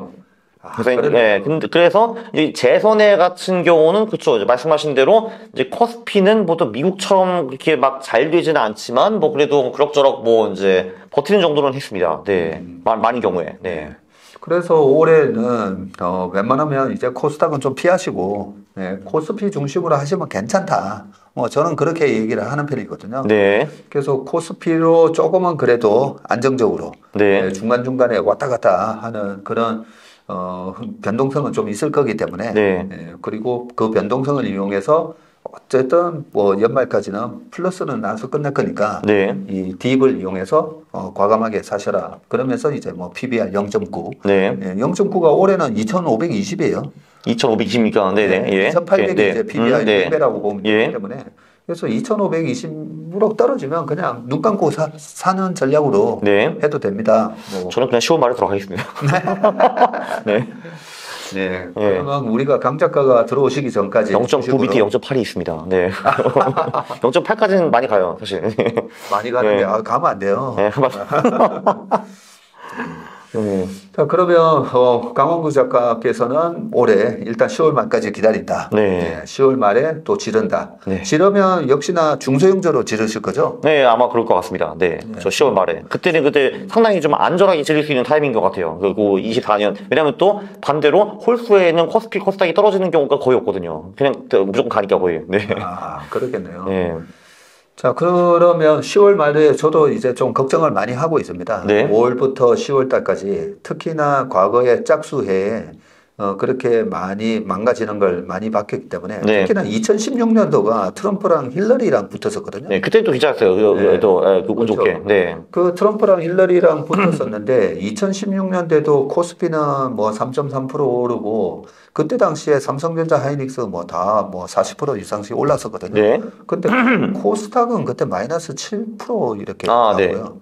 그래서 이 재선회 같은 경우는 그렇죠. 말씀하신 대로 이제 코스피는 보통 미국처럼 그렇게 막 잘 되지는 않지만 그래도 그럭저럭 이제 버티는 정도는 했습니다. 네, 많은 경우에. 네. 그래서 올해는 웬만하면 이제 코스닥은 좀 피하시고 코스피 중심으로 하시면 괜찮다. 저는 그렇게 얘기를 하는 편이거든요. 네. 그래서 코스피로 조금은 그래도 안정적으로 중간중간에 왔다 갔다 하는 그런 변동성은 좀 있을 거기 때문에 그리고 그 변동성을 이용해서 어쨌든 연말까지는 플러스는 나서 끝날 거니까 이 딥을 이용해서 과감하게 사셔라. 그러면서 이제 PBR 0.9 0.9가 올해는 2,520이에요. 2,520입니까? 네네. 2,800이 이제 PBR 100배라고 보면 되기 때문에 그래서 2,520으로 떨어지면 그냥 눈 감고 사는 전략으로 해도 됩니다. 저는 그냥 10월 말에 들어가겠습니다. 네. 그러면 우리가 강 작가가 들어오시기 전까지 0.9 밑에 0.8이 있습니다. 네. 0.8까지는 많이 가요, 사실. 많이 가는데 가면 안 돼요. 네. 자, 그러면 강원구 작가께서는 올해 일단 10월 말까지 기다린다. 10월 말에 또 지른다. 지르면 역시나 중소형주로 지르실 거죠? 네, 아마 그럴 것 같습니다. 저 10월 말에. 그때 상당히 좀 안전하게 지를 수 있는 타이밍인 것 같아요. 그리고 24년. 왜냐면 또 반대로 홀수에는 코스닥이 떨어지는 경우가 거의 없거든요. 그냥 무조건 가니까 거의. 네. 그렇겠네요. 자, 그러면 10월 말에 저도 이제 좀 걱정을 많이 하고 있습니다. 5월부터 10월 달까지 특히나 과거의 짝수해에 그렇게 많이 망가지는 걸 많이 봤기 때문에 특히나 2016년도가 트럼프랑 힐러리랑 붙었었거든요. 그때도 괜찮았어요. 운 좋게. 그 트럼프랑 힐러리랑 붙었었는데 2016년대도 코스피는 3.3% 오르고 그때 당시에 삼성전자 하이닉스 다 40% 이상씩 올랐었거든요. 근데 코스닥은 그때 마이너스 7% 이렇게 나오고요.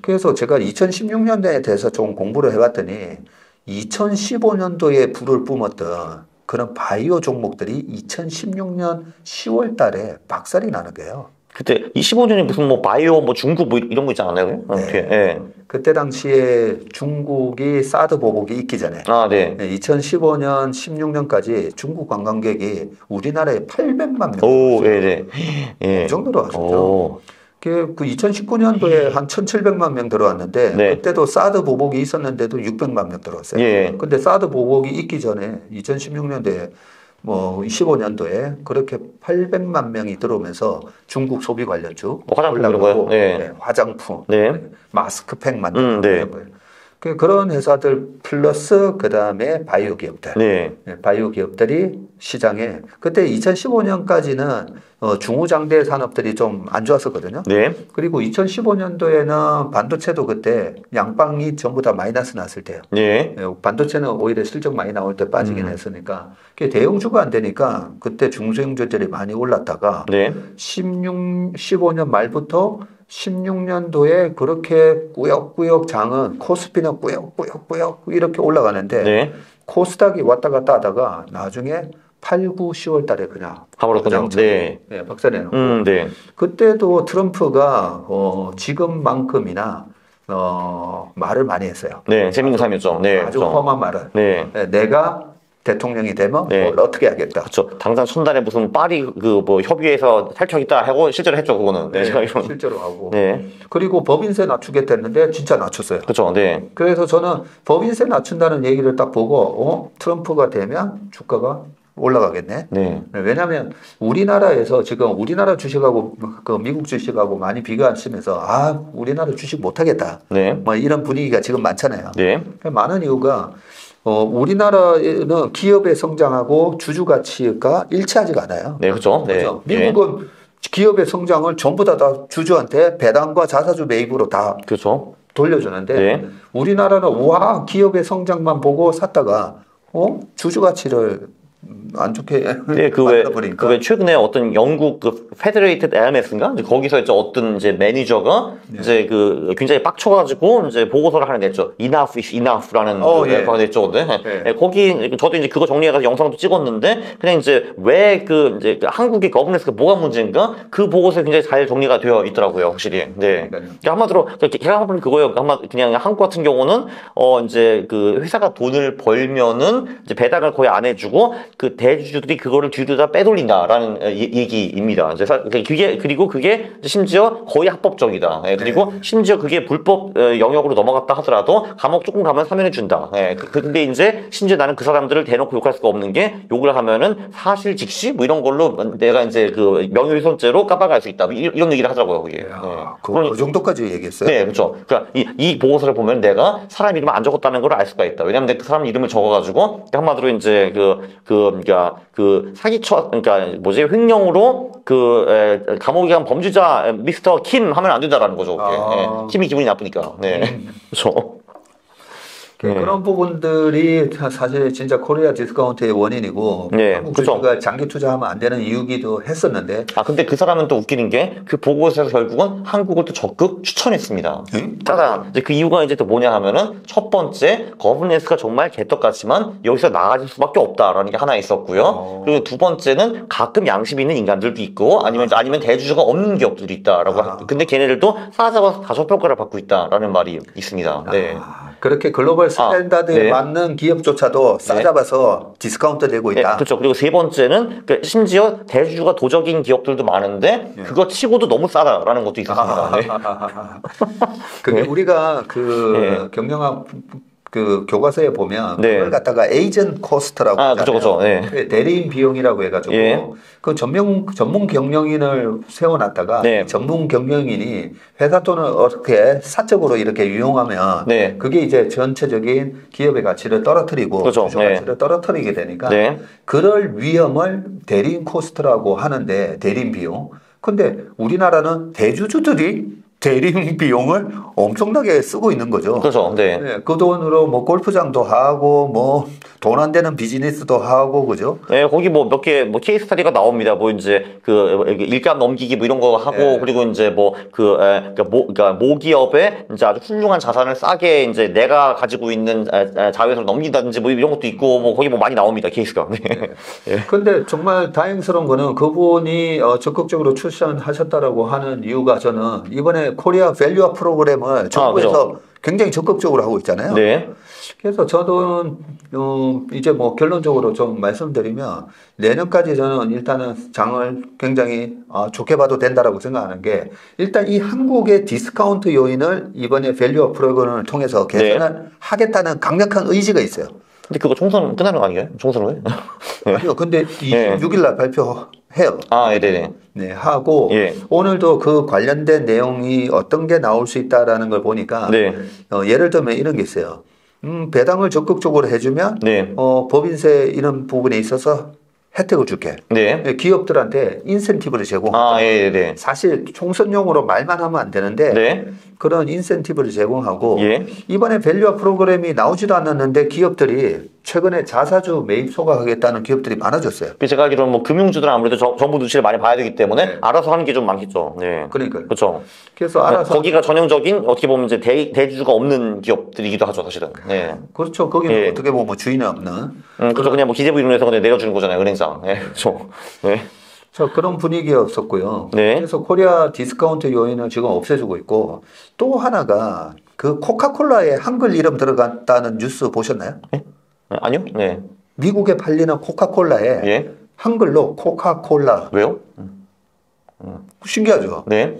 그래서 제가 2016년대에 대해서 좀 공부를 해봤더니 2015년도에 불을 뿜었던 그런 바이오 종목들이 2016년 10월 달에 박살이 나는 거예요. 그때 15년에 무슨 바이오 중국 이런 거 있지 않나요? 그때 당시에 중국이 사드 보복이 있기 전에 2015년 16년까지 중국 관광객이 우리나라에 800만 명 그 정도로 하셨죠. 그 2019년도에 한 1,700만 명 들어왔는데 네. 그때도 사드 보복이 있었는데도 600만 명 들어왔어요. 예. 근데 사드 보복이 있기 전에 2016년도에 뭐 15년도에 그렇게 800만 명이 들어오면서 중국 소비 관련주 화장품 이런 올라가고 거요? 네. 네, 화장품, 네. 마스크팩 만드는 네. 거예요. 그런 회사들 플러스 그 다음에 바이오 기업들, 네. 바이오 기업들이 시장에 그때 2015년까지는 중후장대 산업들이 좀 안 좋았었거든요. 네. 그리고 2015년도에는 반도체도 그때 양방이 전부 다 마이너스 났을 때요. 네. 반도체는 오히려 실적 많이 나올 때 빠지긴 했으니까 그게 대형주가 안 되니까 그때 중소형주들이 많이 올랐다가 네. 15년 말부터 16년도에 그렇게 꾸역꾸역 장은 코스피는 꾸역꾸역 이렇게 올라가는데 네. 코스닥이 왔다 갔다 하다가 나중에 8, 9, 10월 달에 그냥 가버렸군요. 네. 박살내놓고 네. 그때도 트럼프가 지금만큼이나 말을 많이 했어요. 네. 재밌는 삶이었죠. 네. 아주 그렇죠. 험한 말을. 네. 내가 대통령이 되면 네. 뭘 어떻게 하겠다. 그렇죠. 당장 천달에 무슨 파리 뭐 협의회에서 탈퇴하겠다 하고 실제로 했죠, 그거는. 네. 제가 이런. 실제로 하고. 네. 그리고 법인세 낮추겠다 했는데 진짜 낮췄어요. 그렇죠. 네. 그래서 저는 법인세 낮춘다는 얘기를 딱 보고 트럼프가 되면 주가가 올라가겠네. 네. 왜냐하면 우리나라에서 지금 우리나라 주식하고 그 미국 주식하고 많이 비교하시면서 우리나라 주식 못하겠다. 네. 뭐 이런 분위기가 지금 많잖아요. 네. 많은 이유가 우리나라는 기업의 성장하고 주주 가치가 일치하지가 않아요. 네, 그렇죠. 네. 그렇죠? 미국은 기업의 성장을 전부 다 주주한테 배당과 자사주 매입으로 다 그렇죠. 돌려주는데 네. 우리나라는 기업의 성장만 보고 샀다가 주주 가치를 안 좋게 네, 만들어버리니까. 그 최근에 어떤 영국 그 페더레이티드 에어메스인가 이제 거기서 이제 어떤 이제 매니저가 이제 그 굉장히 빡쳐가지고 이제 보고서를 하나 냈죠. Enough is enough라는 거 냈죠. 네. 거기 저도 이제 그거 정리해서 영상도 찍었는데 그냥 이제 왜 그 이제 한국의 거버넌스가 뭐가 문제인가 그 보고서에 굉장히 잘 정리가 되어 있더라고요, 확실히. 네. 그러니까 한마디로 제가 보면 그거예요. 그냥 한국 같은 경우는 이제 그 회사가 돈을 벌면은 이제 배당을 거의 안 해주고 그 대주주들이 그거를 뒤로 다 빼돌린다라는 얘기입니다. 그게 심지어 거의 합법적이다. 그리고 심지어 그게 불법 영역으로 넘어갔다 하더라도 감옥 조금 가면 사면해 준다. 근데 이제 심지어 나는 그 사람들을 대놓고 욕할 수가 없는 게 욕을 하면은 사실 직시 뭐 이런 걸로 내가 이제 그 명예훼손죄로 깜빡할 수 있다. 이런 얘기를 하더라고요. 그게. 그 정도까지 얘기했어요? 네, 그렇죠. 그러니까 이 보고서를 보면 내가 사람 이름을 안 적었다는 걸 알 수가 있다. 왜냐면 그 사람 이름을 적어가지고 한마디로 이제 그러니까 그러니까 횡령으로 감옥에 간 범죄자 미스터 킴 하면 안 된다라는 거죠. 킴이 기분이 나쁘니까. 네, 그렇죠. 그런 부분들이 사실 진짜 코리아 디스카운트의 원인이고 한국 주주가 장기 투자하면 안 되는 이유기도 했었는데 근데 그 사람은 또 웃기는 게 그 보고서에서 결국은 한국을 또 적극 추천했습니다. 짜잔. 이제 그 이유가 이제 또 뭐냐 하면은 첫 번째 거버넌스가 정말 개떡같지만 여기서 나아질 수밖에 없다라는 게 하나 있었고요. 그리고 두 번째는 가끔 양심 있는 인간들도 있고 아니면 대주주가 없는 기업들이 있다라고. 근데 걔네들도 싸잡아서 다저평가를 받고 있다라는 말이 있습니다. 네. 그렇게 글로벌 스탠다드에 맞는 기업조차도 싸잡아서 디스카운트 되고 있다. 네, 그렇죠. 그리고 세 번째는 심지어 대주주가 도적인 기업들도 많은데 그거 치고도 너무 싸다라는 것도 있었습니다. 그게 우리가 경영학 그 교과서에 보면 그걸 갖다가 에이전트 코스트라고 하잖아요. 그렇죠. 대리인 비용이라고 해가지고 그 전문 경영인을 세워놨다가 전문 경영인이 회사 돈을 어떻게 사적으로 이렇게 유용하면 그게 이제 전체적인 기업의 가치를 떨어뜨리고 주주 가치를 떨어뜨리게 되니까 그럴 위험을 대리인 코스트라고 하는데 대리인 비용. 근데 우리나라는 대주주들이 대리인 비용을 엄청나게 쓰고 있는 거죠. 그렇죠. 그 돈으로 뭐 골프장도 하고 뭐 돈 안 되는 비즈니스도 하고 그죠? 거기 뭐 몇 개 뭐 케이스 스터디가 나옵니다. 뭐 이제 그 일감 넘기기 뭐 이런 거 하고 그리고 이제 뭐 그러니까 모기업에 이제 아주 훌륭한 자산을 싸게 이제 내가 가지고 있는 자회사로 넘긴다든지 뭐 이런 것도 있고 뭐 거기 뭐 많이 나옵니다. 케이스가. 근데 정말 다행스러운 거는 그분이 적극적으로 출산하셨다라고 하는 이유가 저는 이번에 코리아 밸류업 프로그램을 정부에서 굉장히 적극적으로 하고 있잖아요. 네. 그래서 저는 이제 뭐 결론적으로 좀 말씀드리면 내년까지 저는 일단은 장을 굉장히 좋게 봐도 된다라고 생각하는 게 일단 이 한국의 디스카운트 요인을 이번에 밸류업 프로그램을 통해서 개선을 하겠다는 강력한 의지가 있어요. 근데 그거 총선 끝나는 거 아니에요? 총선을? 아니요, 근데 26일 날 발표해요. 네네. 네, 하고 예. 오늘도 그 관련된 내용이 어떤 게 나올 수 있다라는 걸 보니까 네. 예를 들면 이런 게 있어요. 배당을 적극적으로 해주면 네. 법인세 이런 부분에 있어서 혜택을 줄게. 네. 기업들한테 인센티브를 제공하고. 예, 네. 사실 총선용으로 말만 하면 안 되는데 네. 그런 인센티브를 제공하고 예. 이번에 밸류업 프로그램이 나오지도 않았는데 기업들이 최근에 자사주 매입 소각하겠다는 기업들이 많아졌어요. 제가 알기로는 뭐 금융주들은 아무래도 정부 눈치를 많이 봐야 되기 때문에 네. 알아서 하는 게 좀 많겠죠. 네. 그러니까요. 그렇죠. 그래서 알아서 거기가 전형적인 어떻게 보면 이제 대주주가 없는 기업들이기도 하죠, 사실은. 네. 그렇죠. 거기는 예. 어떻게 보면 주인이 없는 그렇죠. 그냥 뭐 기재부 이론에서 그냥 내려주는 거잖아요, 은행장. 네. 그렇죠. 네. 그런 분위기였었고요. 네. 그래서 코리아 디스카운트 요인을 지금 없애주고 있고 또 하나가 그 코카콜라에 한글 이름 들어갔다는 뉴스 보셨나요? 아니요? 네. 미국에 팔리는 코카콜라에 예. 한글로 코카콜라. 왜요? 신기하죠? 네.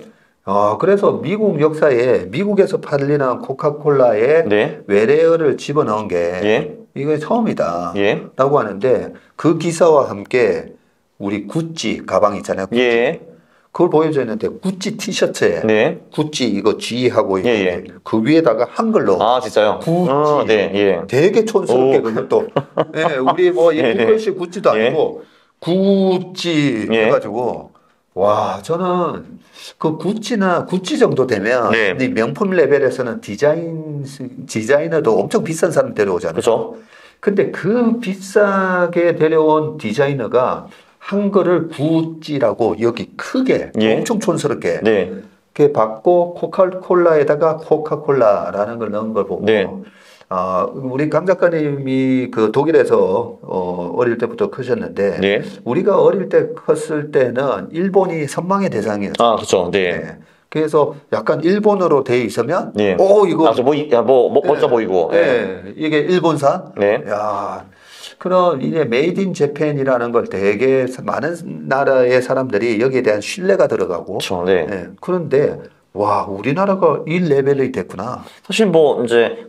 그래서 미국 역사에 미국에서 팔리는 코카콜라에 네. 외래어를 집어넣은 게 예. 이게 처음이다 예. 라고 하는데 그 기사와 함께 우리 구찌 가방 있잖아요. 구찌. 예. 그걸 보여져 있는데 구찌 티셔츠에 네. 구찌 이거 G하고 있고 예. 그 위에다가 한글로 진짜요? 구찌. 네. 예. 되게 촌스럽게 그것도 예, 우리 뭐 예. 인글씨 구찌도 아니고 구찌 예. 해가지고 와 저는 그 구찌나 구찌 정도 되면 네. 이 명품 레벨에서는 디자이너도 엄청 비싼 사람 데려오잖아요. 그렇죠. 근데 그 비싸게 데려온 디자이너가 한글을 구찌라고 여기 크게 예. 엄청 촌스럽게 네. 이렇게 받고 코카콜라에다가 코카콜라라는 걸 넣은 걸 보고 네. 우리 강 작가님이 그 독일에서 어릴 때부터 크셨는데 네. 우리가 어릴 때 컸을 때는 일본이 선망의 대상이었어요. 그렇죠. 네. 네. 그래서 약간 일본어로 돼 있으면 네. 이거 멋져 보이고. 이게 일본산. 네. 야, 그런 이제 메이드 인 재팬이라는 걸 되게 많은 나라의 사람들이 여기에 대한 신뢰가 들어가고. 그렇죠. 네. 그런데 와, 우리나라가 이 레벨이 됐구나. 사실 이제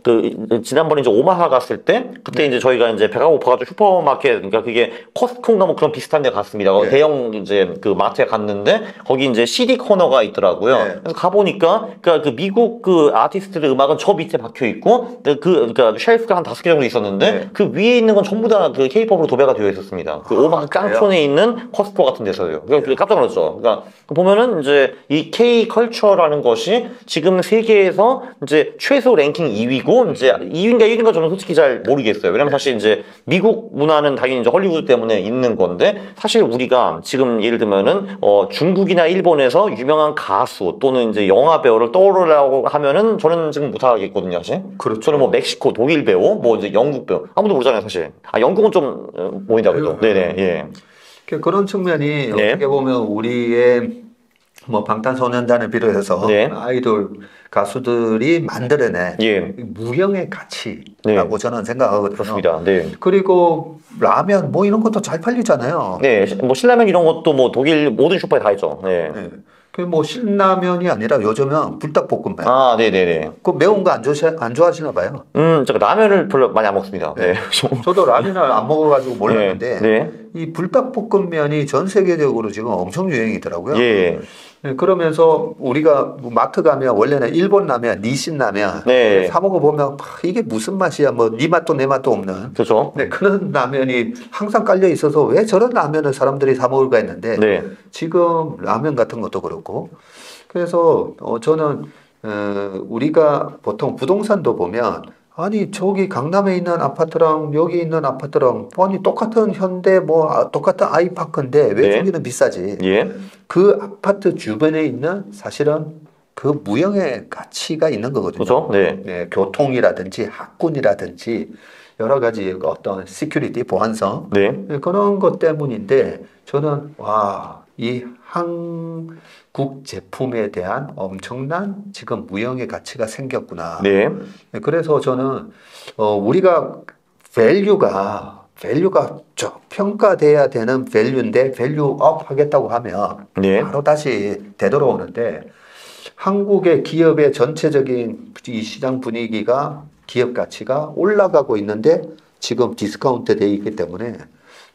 지난번에 이제 오마하 갔을 때 그때 이제 저희가 이제 배가 고파가지고 슈퍼마켓, 그러니까 그게 코스트코인가 뭐 그런 비슷한 데 갔습니다. 네. 대형 이제 그 마트에 갔는데 거기 이제 CD 코너가 있더라고요. 네. 그래서 가보니까 그러니까 그 미국 그 아티스트들 음악은 저 밑에 박혀 있고 그러니까 쉘프가 한 5개 정도 있었는데 네. 그 위에 있는 건 전부 다 그 K-팝으로 도배가 되어 있었습니다. 그 오마하 깡촌에 있는 코스트코 같은 데서요. 그러니까 깜짝 놀랐죠. 그러니까 보면은 이제 이 K 컬처라는 것이 지금 세계에서 이제 최소 랭킹 2위고 이제 2위인가 1위인가 저는 솔직히 잘 모르겠어요. 왜냐면 사실 이제 미국 문화는 당연히 이제 헐리우드 때문에 있는 건데 사실 우리가 지금 예를 들면은 중국이나 일본에서 유명한 가수 또는 이제 영화 배우를 떠오르라고 하면은 저는 지금 못 하겠거든요, 사실. 그렇죠. 저는 뭐 멕시코, 독일 배우, 뭐 이제 영국 배우 아무도 모르잖아요, 사실. 영국은 좀 보인다 그래도. 네네, 예. 그런 측면이 네. 어떻게 보면 우리의 뭐 방탄소년단을 비롯해서 네. 아이돌 가수들이 만들어낸 예. 무형의 가치라고 네. 저는 생각하거든요. 그렇습니다. 네. 그리고 라면 뭐 이런 것도 잘 팔리잖아요. 네, 뭐 신라면 이런 것도 뭐 독일 모든 슈퍼에 다 있죠. 네. 네. 그 뭐 신라면이 아니라 요즘은 불닭볶음면. 네네네. 그 매운 거 안 좋아하시나 봐요. 제가 라면을 별로 많이 안 먹습니다. 네. 저도 라면을 안 먹어가지고 몰랐는데 네. 이 불닭볶음면이 전 세계적으로 지금 엄청 유행이더라고요. 예. 네, 그러면서 우리가 마트 가면 원래는 일본 라면, 니신 라면 네. 사 먹어보면 이게 무슨 맛이야? 뭐 네 맛도 내 맛도 없는. 그렇죠. 네, 그런 라면이 항상 깔려 있어서 왜 저런 라면을 사람들이 사 먹을까 했는데 네. 지금 라면 같은 것도 그렇고 그래서 저는 우리가 보통 부동산도 보면 아니 저기 강남에 있는 아파트랑 여기 있는 아파트랑 아니 똑같은 현대 뭐 똑같은 아이파크인데 왜 네. 저기는 비싸지? 예. 그 아파트 주변에 있는 사실은 그 무형의 가치가 있는 거거든요. 그렇죠. 네. 네, 교통이라든지 학군이라든지 여러 가지 어떤 시큐리티 보안성 네. 그런 것 때문인데 저는 와 이 한국 제품에 대한 엄청난 지금 무형의 가치가 생겼구나. 네. 그래서 저는 우리가 밸류가 평가돼야 되는 밸류인데 밸류업 하겠다고 하면 네. 바로 다시 되돌아오는데 한국의 기업의 전체적인 이 시장 분위기가 기업 가치가 올라가고 있는데 지금 디스카운트 돼 있기 때문에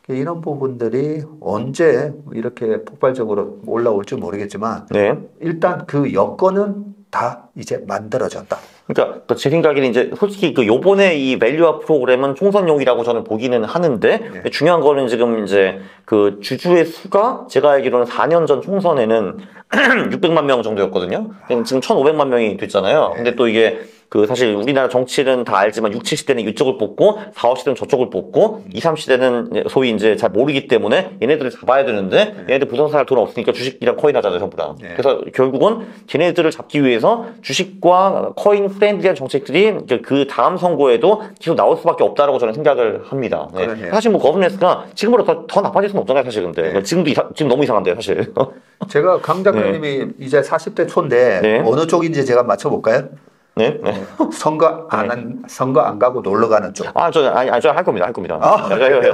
이런 부분들이 언제 이렇게 폭발적으로 올라올지 모르겠지만 네. 일단 그 여건은 다 이제 만들어졌다. 그러니까 제 생각에는 이제 솔직히 그 요번에 이 밸류업 프로그램은 총선용이라고 저는 보기는 하는데 중요한 거는 지금 이제 그 주주의 수가 제가 알기로는 4년 전 총선에는 600만 명 정도였거든요. 지금 1,500만 명이 됐잖아요. 근데 또 이게 그 사실 우리나라 정치는 다 알지만 60, 70대는 이쪽을 뽑고 40, 50대는 저쪽을 뽑고 20, 30대는 소위 이제 잘 모르기 때문에 얘네들을 잡아야 되는데 얘네들 부동산 살 돈 없으니까 주식이랑 코인 하잖아요, 전부 다. 그래서 결국은 걔네들을 잡기 위해서 주식과 코인 프렌드리한 정책들이 그 다음 선거에도 계속 나올 수밖에 없다라고 저는 생각을 합니다. 네. 사실 뭐 거버넌스가 지금보다 더 나빠질 수는 없잖아요, 사실 근데. 지금 너무 이상한데요, 사실. 제가 강 작가님이 이제 40대 초인데 어느 쪽인지 제가 맞춰볼까요? 네. 선거 안 가고 놀러 가는 쪽. 저 할 겁니다. 할 겁니다.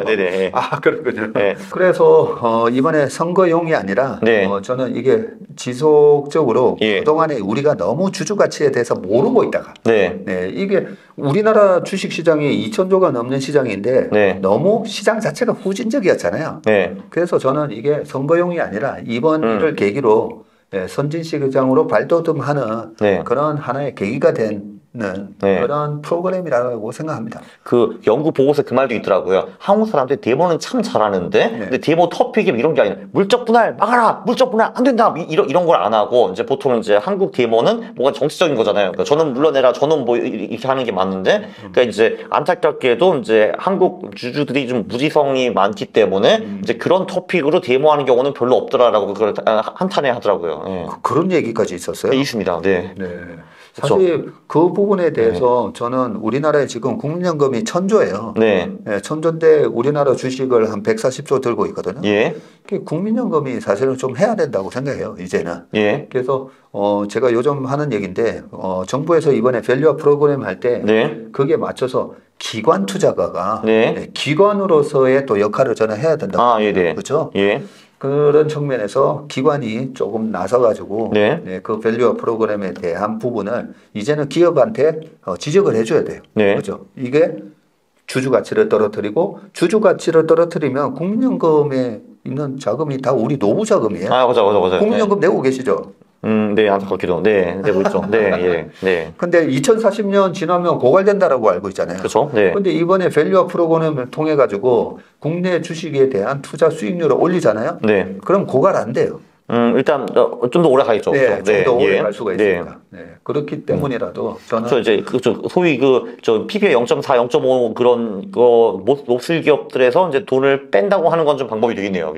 네네. 그렇군요. 그래서, 이번에 선거용이 아니라, 저는 이게 지속적으로 그동안에 우리가 너무 주주 가치에 대해서 모르고 있다가, 이게 우리나라 주식 시장이 2,000조가 넘는 시장인데, 너무 시장 자체가 후진적이었잖아요. 그래서 저는 이게 선거용이 아니라 이번 일을 계기로 선진 시장으로 발돋움하는 그런 하나의 계기가 되는 그런 프로그램이라고 생각합니다. 그 연구 보고서에 그 말도 있더라고요. 한국 사람들 데모는 참 잘하는데 근데 데모 토픽이 이런 게 아니라 물적 분할 막아라, 물적 분할 안 된다 이런 걸 안 하고 이제 보통 이제 한국 데모는 뭔가 정치적인 거잖아요. 그러니까 저는 물러내라, 저는 뭐 이렇게 하는 게 맞는데 그러니까 이제 안타깝게도 이제 한국 주주들이 좀 무지성이 많기 때문에 이제 그런 토픽으로 데모하는 경우는 별로 없더라라고 그걸 한탄해 하더라고요. 그런 얘기까지 있었어요? 있습니다. 네. 사실 그 부분에 대해서 저는 우리나라에 지금 국민연금이 1,000조예요. 1,000조인데 우리나라 주식을 한 140조 들고 있거든요. 국민연금이 사실은 좀 해야 된다고 생각해요, 이제는. 그래서 제가 요즘 하는 얘기인데 정부에서 이번에 밸류업 프로그램 할 때 그게 맞춰서 기관 투자가가 기관으로서의 또 역할을 저는 해야 된다고 생각해요. 그렇죠? 그런 측면에서 기관이 조금 나서가지고 그 밸류업 프로그램에 대한 부분을 이제는 기업한테 지적을 해줘야 돼요. 그렇죠? 이게 주주 가치를 떨어뜨리고 주주 가치를 떨어뜨리면 국민연금에 있는 자금이 다 우리 노후 자금이에요. 맞아. 국민연금 내고 계시죠? 네, 안타깝게도. 내고 있죠. 근데 2040년 지나면 고갈된다라고 알고 있잖아요. 그렇죠. 근데 이번에 밸류업 프로그램을 통해 가지고 국내 주식에 대한 투자 수익률을 올리잖아요. 그럼 고갈 안 돼요. 일단 좀 더 오래 가겠죠. 좀 더 오래 갈 수가 있으니까. 그렇기 때문이라도 저는 그래서 이제 소위 PBR 0.4, 0.5 그런 거 몹쓸 기업들에서 이제 돈을 뺀다고 하는 건 좀 방법이 되겠네요.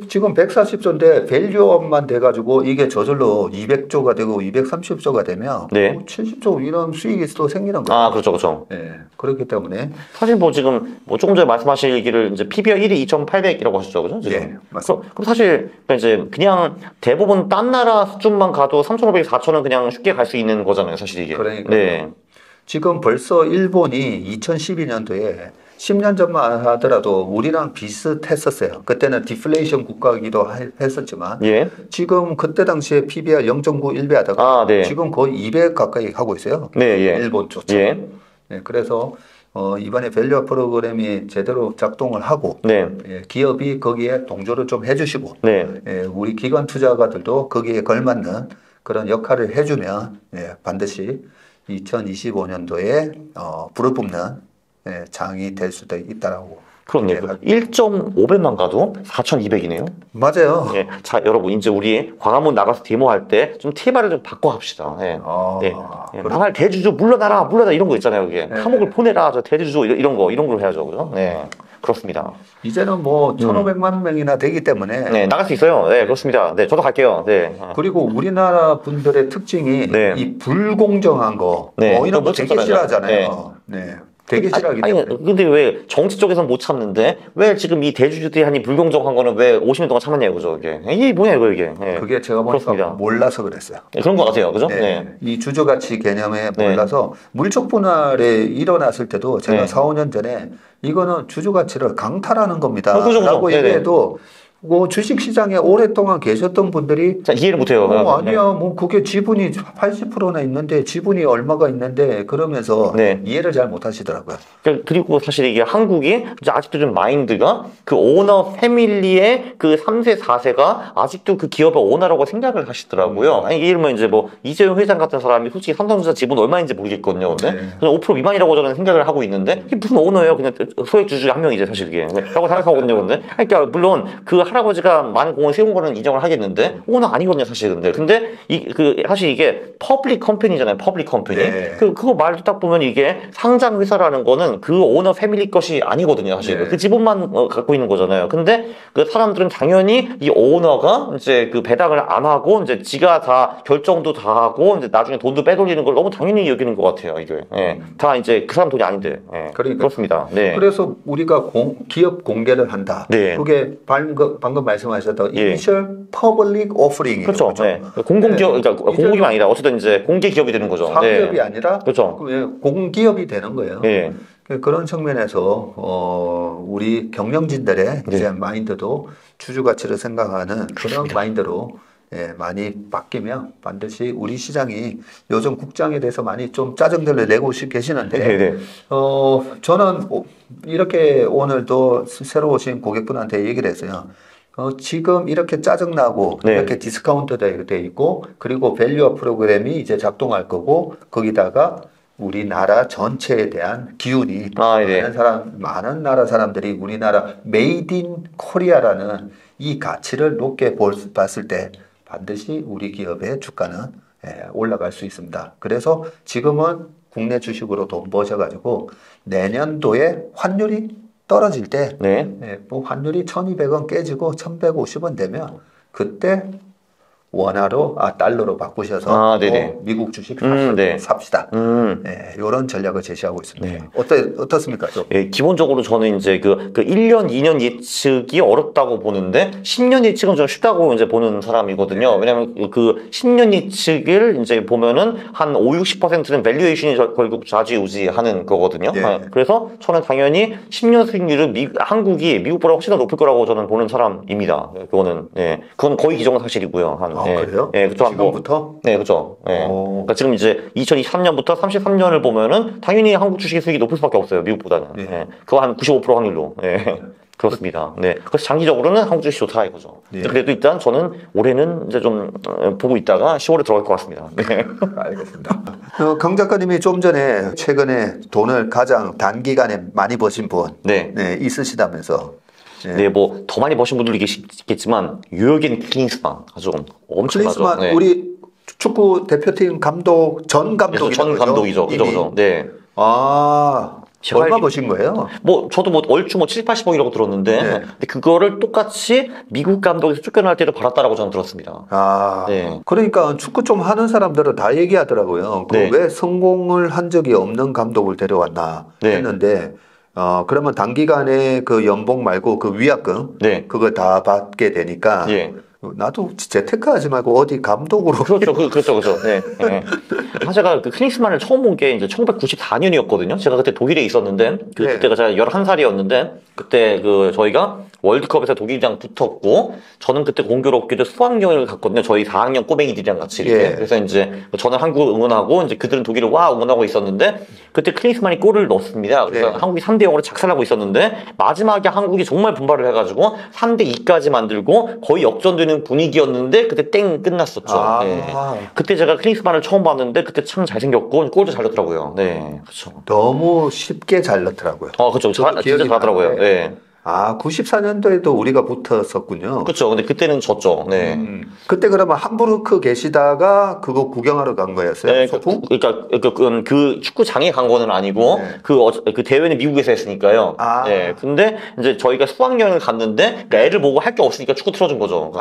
지금 140조인데 밸류업만 돼가지고 이게 저절로 200조가 되고 230조가 되면 70조 이런 수익이 또 생기는 거예요. 그렇죠. 그렇기 때문에 사실 뭐 지금 조금 전에 말씀하신 얘기를 이제 PBR 1이 2,800이라고 하셨죠, 그죠? 지금? 맞습니다. 그럼 사실 이제 그냥 대부분 딴 나라 수준만 가도 3,500, 4,000은 그냥 쉽게 갈 수 있는 거잖아요, 사실 이게. 그러니까 지금 벌써 일본이 2012년도에 10년 전만 하더라도 우리랑 비슷했었어요. 그때는 디플레이션 국가이기도 했었지만 지금 그때 당시에 PBR 0.9, 1배 하다가 지금 거의 2배 가까이 하고 있어요. 일본조차. 그래서 이번에 밸류업 프로그램이 제대로 작동을 하고 기업이 거기에 동조를 좀 해주시고 우리 기관 투자가들도 거기에 걸맞는 그런 역할을 해주면 반드시 2025년도에 불을 뿜는 장이 될 수도 있다라고. 그렇네요. 1.5배만 가도 4,200이네요. 맞아요. 자, 여러분, 이제 우리 광화문 나가서 데모할 때 좀 테마를 좀 바꿔갑시다. 망할 대주주 물러나라 이런 거 있잖아요. 이게 감옥을 보내라, 저 대주주 이런 걸 해야죠. 그죠? 그렇습니다. 이제는 뭐 1,500만 명이나 되기 때문에 나갈 수 있어요. 그렇습니다. 저도 갈게요. 그리고 우리나라 분들의 특징이 이 불공정한 거 이런 거 되게 싫어하잖아요. 되게 싫어하기 아니, 때문에. 근데 왜 정치 쪽에서는 못 참는데 왜 지금 이 대주주들이 하니 불공정한 거는 왜 50년 동안 참았냐 이거죠. 이게 뭐냐 이게. 예. 그게 제가 보니까 그렇습니다. 몰라서 그랬어요. 예, 그런 것 같아요. 그죠? 네. 네. 이 주주가치 개념에 네. 몰라서 물적 분할에 일어났을 때도 제가 네. 4, 5년 전에 이거는 주주가치를 강탈하는 겁니다. 그죠, 그죠. 라고 네네. 얘기해도 뭐 주식시장에 오랫동안 계셨던 분들이 자, 이해를 못해요. 아니야, 뭐 그게 지분이 80%나 있는데 지분이 얼마가 있는데 그러면서 네. 이해를 잘 못하시더라고요. 그리고 사실 이게 한국이 이제 아직도 좀 마인드가 그 오너 패밀리의 그 3세, 4세가 아직도 그 기업의 오너라고 생각을 하시더라고요. 아니, 예를 들면 이제 뭐 이재용 회장 같은 사람이 솔직히 삼성전자 지분 얼마인지 모르겠거든요. 근데 네. 그냥 5% 미만이라고 저는 생각을 하고 있는데 이게 무슨 오너예요? 그냥 소액주주 중에 한 명이죠, 사실 이게. 라고 생각하거든요, 근데. 그러니까 물론 그 할아버지가 많은 공을 세운 거는 인정을 하겠는데 오너 아니거든요, 사실 근데 사실 이게 퍼블릭 컴퍼니잖아요, 퍼블릭 컴퍼니. 네. 그거 말도 딱 보면 이게 상장 회사라는 거는 그 오너 패밀리 것이 아니거든요, 사실. 네. 그 지분만 갖고 있는 거잖아요. 근데 그 사람들은 당연히 이 오너가 이제 그 배당을 안 하고 이제 지가 다 결정도 다 하고 이제 나중에 돈도 빼돌리는 걸 너무 당연히 여기는 것 같아요, 이게. 예. 다 이제 그 사람 돈이 아닌데. 예. 그러니까. 그렇습니다. 네. 그래서 우리가 기업 공개를 한다. 네. 그게 방금 말씀하셨던 예. Initial Public Offering. 그렇죠. 네. 공공기업, 그러니까 공공기업이 아니라 어쨌든 이제 공개 기업이 되는 거죠. 사기업이 네. 아니라 그렇죠. 공기업이 되는 거예요. 예. 그런 측면에서 우리 경영진들의 네. 이제 마인드도 주주 가치를 생각하는 그런 마인드로 많이 바뀌면 반드시 우리 시장이 요즘 국장에 대해서 많이 좀 짜증들을 내고 계시는데 네. 저는 이렇게 오늘도 새로 오신 고객분한테 얘기를 했어요. 지금 이렇게 짜증나고 네. 이렇게 디스카운트 돼 있고 그리고 밸류업 프로그램이 이제 작동할 거고 거기다가 우리나라 전체에 대한 기운이 네. 많은 나라 사람들이 우리나라 메이드 인 코리아라는 이 가치를 높게 봤을 때 반드시 우리 기업의 주가는 올라갈 수 있습니다. 그래서 지금은 국내 주식으로 돈 버셔가지고 내년도에 환율이 떨어질 때 뭐 환율이 1,200원 깨지고 1,150원 되면 그때 달러로 바꾸셔서 미국 주식 삽시다. 이런 전략을 제시하고 있습니다. 네. 어떻습니까? 기본적으로 저는 이제 그 1년, 2년 예측이 어렵다고 보는데 10년 예측은 좀 쉽다고 이제 보는 사람이거든요. 왜냐면 그 10년 예측을 이제 보면은 한 5, 60%는 밸류에이션이 결국 좌지우지하는 거거든요. 그래서 저는 당연히 10년 수익률은 한국이 미국보다 훨씬 더 높을 거라고 저는 보는 사람입니다. 그건 거의 기정은 사실이고요. 그래요? 그렇죠. 지금부터? 네, 그렇죠. 그러니까 지금 이제 2023년부터 33년을 보면은 당연히 한국 주식의 수익이 높을 수밖에 없어요. 미국보다는. 그거 한 95% 확률로. 그렇습니다. 그래서 장기적으로는 한국 주식 좋다 이거죠. 그래도 일단 저는 올해는 이제 좀 보고 있다가 10월에 들어갈 것 같습니다. 알겠습니다. 강 작가님이 좀 전에 최근에 돈을 가장 단기간에 많이 버신 분 있으시다면서. 뭐 더 많이 버신 분들도 계시겠지만 유효긴 클린스만 아주 엄청나죠. 클린스만 우리 축구 대표팀 전 감독이죠. 그죠. 얼마 버신 거예요? 저도 얼추 7, 80억이라고 들었는데 근데 그거를 똑같이 미국 감독에서 쫓겨날 때도 받았다라고 저는 들었습니다. 그러니까 축구 좀 하는 사람들은 다 얘기하더라고요. 왜 성공을 한 적이 없는 감독을 데려왔나 했는데 그러면 단기간에 그 연봉 말고 그 위약금 그걸 다 받게 되니까 나도 재테크하지 말고 어디 감독으로. 그렇죠. 제가 그 클린스만을 처음 본 게 이제 1994년이었거든요. 제가 그때 독일에 있었는데 그때가 제가 11살이었는데 그때 저희가 월드컵에서 독일이랑 붙었고 저는 그때 공교롭게도 수학여행을 갔거든요. 저희 4학년 꼬맹이들이랑 같이 이렇게. 그래서 이제 저는 한국 응원하고 이제 그들은 독일을 응원하고 있었는데 그때 클린스만이 골을 넣었습니다. 그래서 한국이 3대0으로 작살나고 있었는데 마지막에 한국이 정말 분발을 해가지고 3대2까지 만들고 거의 역전되는 분위기였는데 그때 땡 끝났었죠. 그때 제가 클린스만을 처음 봤는데 그때 참 잘생겼고 골도 잘 넣더라고요. 그렇죠. 너무 쉽게 잘 넣더라고요. 그렇죠. 진짜 잘하더라고요. 94년도에도 우리가 붙었었군요. 그렇죠. 근데 그때는 졌죠. 그때 그러면 함부르크 계시다가 그거 구경하러 간 거였어요? 소풍? 그러니까 그 축구장에 간 거는 아니고 그 대회는 미국에서 했으니까요. 근데 이제 저희가 수학여행을 갔는데 애를 보고 할 게 없으니까 축구 틀어준 거죠.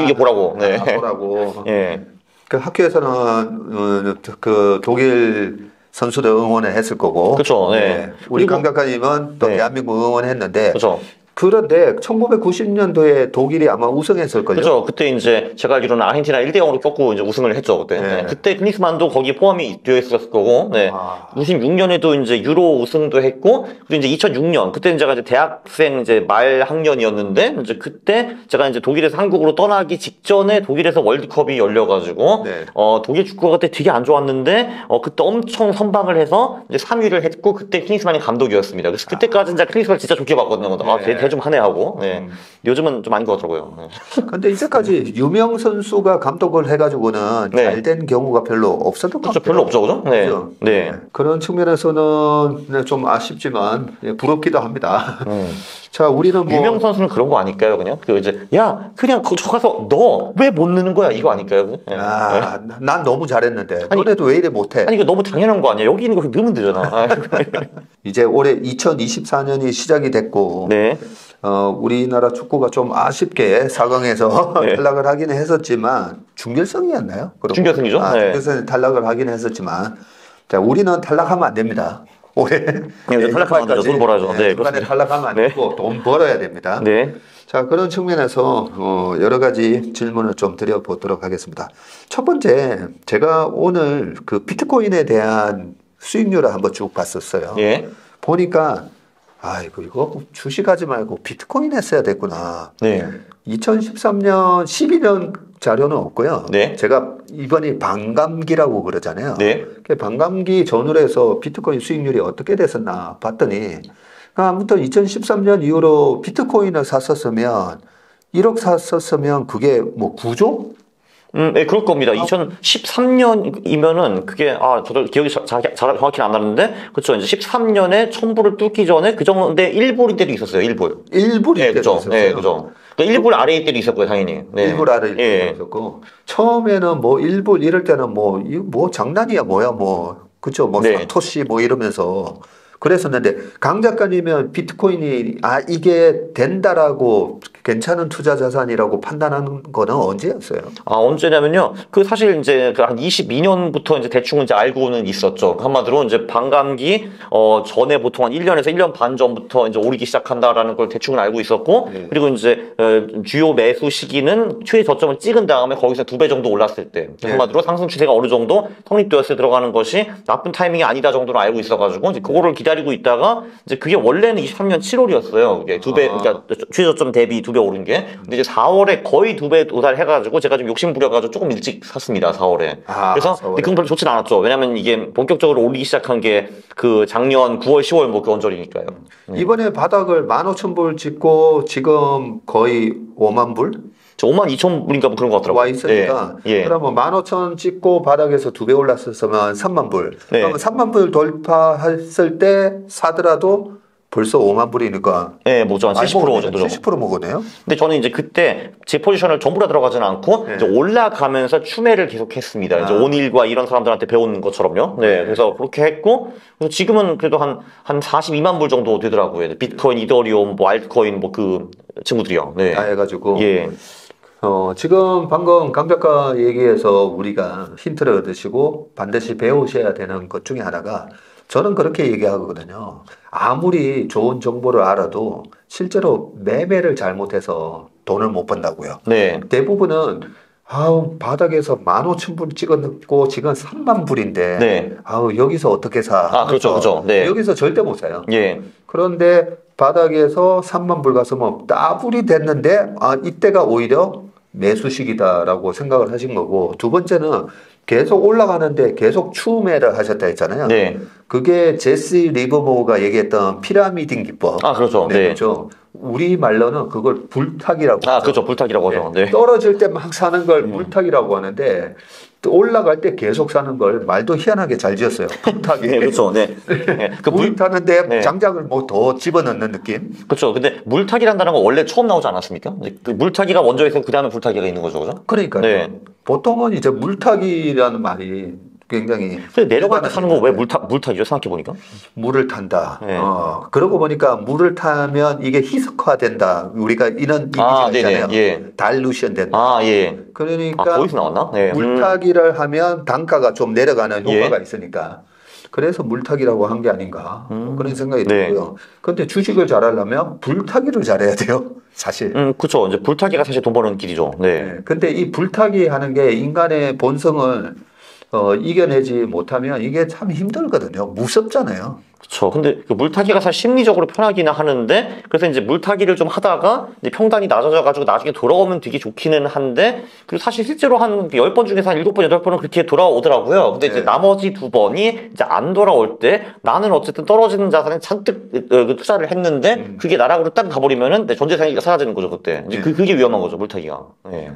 이게 보라고. 보라고. 그 학교에서는 그 독일 선수들 응원을 했을 거고. 그렇죠. 네. 네. 우리 그리고- 강 작가님은 또 네. 대한민국 응원했는데. 그렇죠. 그런데 1990년도에 독일이 아마 우승했을걸요? 그렇죠. 그때 이제 제가 알기로는 아르헨티나 1대0으로 꺾고 이제 우승을 했죠, 그때. 네. 네. 그때 클린스만도 거기 포함이 되어 있었을 거고, 네. 아. 96년에도 이제 유로 우승도 했고, 그리고 이제 2006년, 그때 제가 이제 대학생 이제 말 학년이었는데, 이제 그때 제가 이제 독일에서 한국으로 떠나기 직전에 독일에서 월드컵이 열려가지고, 네. 독일 축구가 그때 되게 안 좋았는데, 그때 엄청 선방을 해서 이제 3위를 했고, 그때 클린스만이 감독이었습니다. 그래서 그때까지 이제 클린스만 진짜 좋게 봤거든요. 아, 네. 좀 하네 하고. 네. 요즘은 좀 아닌 것 같더라고요. 네. 근데 이제까지 유명 선수가 감독을 해가지고는 네. 잘 된 경우가 별로 없었던 것 그렇죠. 같아요. 별로 없죠, 그죠? 네. 그죠? 네. 그런 측면에서는 네, 좀 아쉽지만 부럽기도 합니다. 음. 자, 우리는 뭐 유명 선수는 그런 거 아닐까요, 그냥? 그 이제, 야, 그냥 저 가서 너 왜 못 넣는 거야? 이거 아닐까요? 네. 아, 난 너무 잘했는데 아니, 너네도 왜 이래 못해? 아니, 이거 너무 당연한 거 아니야? 여기 있는 거 그냥 넣으면 되잖아. 아, 이제 올해 2024년이 시작이 됐고 네. 우리나라 축구가 좀 아쉽게 4강에서 네. 탈락을 하긴 했었지만 중결승이었나요? 그럼? 중결승이죠? 네. 중결승에 탈락을 하긴 했었지만 자, 우리는 탈락하면 안 됩니다. 올해 네, 탈락하면 안 되죠. 돈 벌어야죠. 네, 중간에 그렇습니다. 탈락하면 안 네. 되고 돈 벌어야 됩니다. 네. 자, 그런 측면에서 여러 가지 질문을 좀 드려보도록 하겠습니다. 첫 번째, 제가 오늘 그 비트코인에 대한 수익률을 한번 쭉 봤었어요. 예. 보니까 아이고 이거 주식하지 말고 비트코인 했어야 됐구나. 네. 2013년, 12년 자료는 없고요. 네. 제가 이번이 반감기라고 그러잖아요. 네. 그 반감기 전후로 해서 비트코인 수익률이 어떻게 됐었나 봤더니 아무튼 2013년 이후로 비트코인을 샀었으면 1억 샀었으면 그게 뭐 9조? 네, 그럴 겁니다. 2013년이면은 그게, 저도 기억이 정확히 안 나는데, 그쵸. 이제 13년에 1000불을 뚫기 전에 그 정도인데 1불일 때도 있었어요, 1불. 1불일 네, 때도 그죠. 있었어요. 네, 그죠. 그러니까 1불 아래일 때도 있었고요, 당연히. 네. 1불 아래일 예. 때도 있었고 처음에는 뭐 1불 이럴 때는 뭐 장난이야 뭐야 뭐 그쵸 뭐 네. 사토시 뭐 이러면서 그랬었는데 강 작가님은 비트코인이 이게 된다라고 괜찮은 투자 자산이라고 판단하는 거는 언제였어요? 언제냐면요. 그 사실 이제 그 한 22년부터 이제 대충 이제 알고는 있었죠. 한마디로 이제 반감기 전에 보통 한 1년에서 1년 반 전부터 이제 오르기 시작한다라는 걸 대충은 알고 있었고, 네. 그리고 이제 주요 매수 시기는 최저점을 찍은 다음에 거기서 2배 정도 올랐을 때, 네. 한마디로 상승 추세가 어느 정도 성립되었을 때 들어가는 것이 나쁜 타이밍이 아니다 정도로 알고 있어가지고 이제 그거를 기다리고 있다가 이제 그게 원래는 23년 7월이었어요. 이게 2배, 그러니까 최저점 대비 2배 오른 게. 근데 이제 4월에 거의 2배 도달해가지고 제가 좀 욕심 부려가지고 조금 일찍 샀습니다. 4월에. 그래서 4월에. 근데 그건 별로 좋진 않았죠. 왜냐면 이게 본격적으로 올리기 시작한 게 그 작년 9월, 10월 뭐 그 언저리니까요. 이번에 바닥을 15,000불 찍고 지금 거의 5만 불? 저 52,000불인가 뭐 그런 것 같더라고요. 와 있으니까 예. 예. 그러면 15,000 찍고 바닥에서 2배 올랐었으면 3만 불. 네. 그러면 3만 불 돌파했을 때 사더라도 벌써 5만 불이니까 네, 뭐죠. 한 70% 정도죠. 70% 먹었네요. 근데 저는 이제 그때 제 포지션을 전부 다 들어가지는 않고 네. 이제 올라가면서 추매를 계속 했습니다. 이제 온일과 이런 사람들한테 배우는 것처럼요. 네, 그래서 그렇게 했고 그래서 지금은 그래도 한 42만 불 정도 되더라고요. 비트코인, 이더리움, 뭐 알트코인 뭐 그 친구들이요. 네. 다 해가지고 예. 지금 방금 강 작가 얘기에서 우리가 힌트를 얻으시고 반드시 배우셔야 되는 것 중에 하나가 저는 그렇게 얘기하거든요. 아무리 좋은 정보를 알아도 실제로 매매를 잘못해서 돈을 못 번다고요. 네. 대부분은 바닥에서 15,000불 찍어놓고 지금 3만 불인데 네. 여기서 어떻게 사? 그렇죠, 그렇죠. 네. 여기서 절대 못 사요. 예. 그런데 바닥에서 3만 불 가서 뭐 따블이 됐는데 이때가 오히려 매수식이다라고 생각을 하신 거고 두 번째는 계속 올라가는데 계속 추매를 하셨다 했잖아요. 네. 그게 제시 리버모어가 얘기했던 피라미딩 기법. 그렇죠. 네. 그렇죠. 우리 말로는 그걸 불타기라고 하죠. 그렇죠. 불타기라고 하죠. 네. 떨어질 때 막 사는 걸 불타기라고 하는데 또 올라갈 때 계속 사는 걸 말도 희한하게 잘 지었어요. 불타기. 네, 그렇죠. 네. 네. 그 물 타는데 네. 장작을 뭐 더 집어넣는 느낌. 그렇죠. 근데 물타기란다는 건 원래 처음 나오지 않았습니까? 이제 그 물타기가 먼저 있으면 그 다음에 불타기가 있는 거죠, 그죠? 그러니까요. 네. 보통은 이제 물타기라는 말이 굉장히 근데 내려갈 때 사는 거 왜 물타기죠? 생각해 보니까. 물을 탄다. 네. 그러고 보니까 물을 타면 이게 희석화된다. 우리가 이런 이미지가 네네. 있잖아요. 예. 다일루션 된다. 예. 그러니까 거기서 나왔나? 네. 물타기를 하면 단가가 좀 내려가는 예. 효과가 있으니까. 그래서 물타기라고 한 게 아닌가 그런 생각이 들고요. 그런데 주식을 잘하려면 불타기를 잘해야 돼요. 사실. 그렇죠. 이제 불타기가 사실 돈 버는 길이죠. 네. 네. 근데 이 불타기 하는 게 인간의 본성을 이겨내지 못하면 이게 참 힘들거든요. 무섭잖아요. 그렇죠. 근데 그 물타기가 사실 심리적으로 편하기는 하는데, 그래서 이제 물타기를 좀 하다가 이제 평단이 낮아져가지고 나중에 돌아오면 되게 좋기는 한데, 그리고 사실 실제로 한 10번 중에서 한 7번, 8번은 그렇게 돌아오더라고요. 근데 이제 나머지 2번이 이제 안 돌아올 때 나는 어쨌든 떨어지는 자산에 잔뜩 투자를 했는데, 그게 나락으로 딱 가버리면은 내 전 재산이 사라지는 거죠, 그때. 이제 그게 위험한 거죠, 물타기가. 네.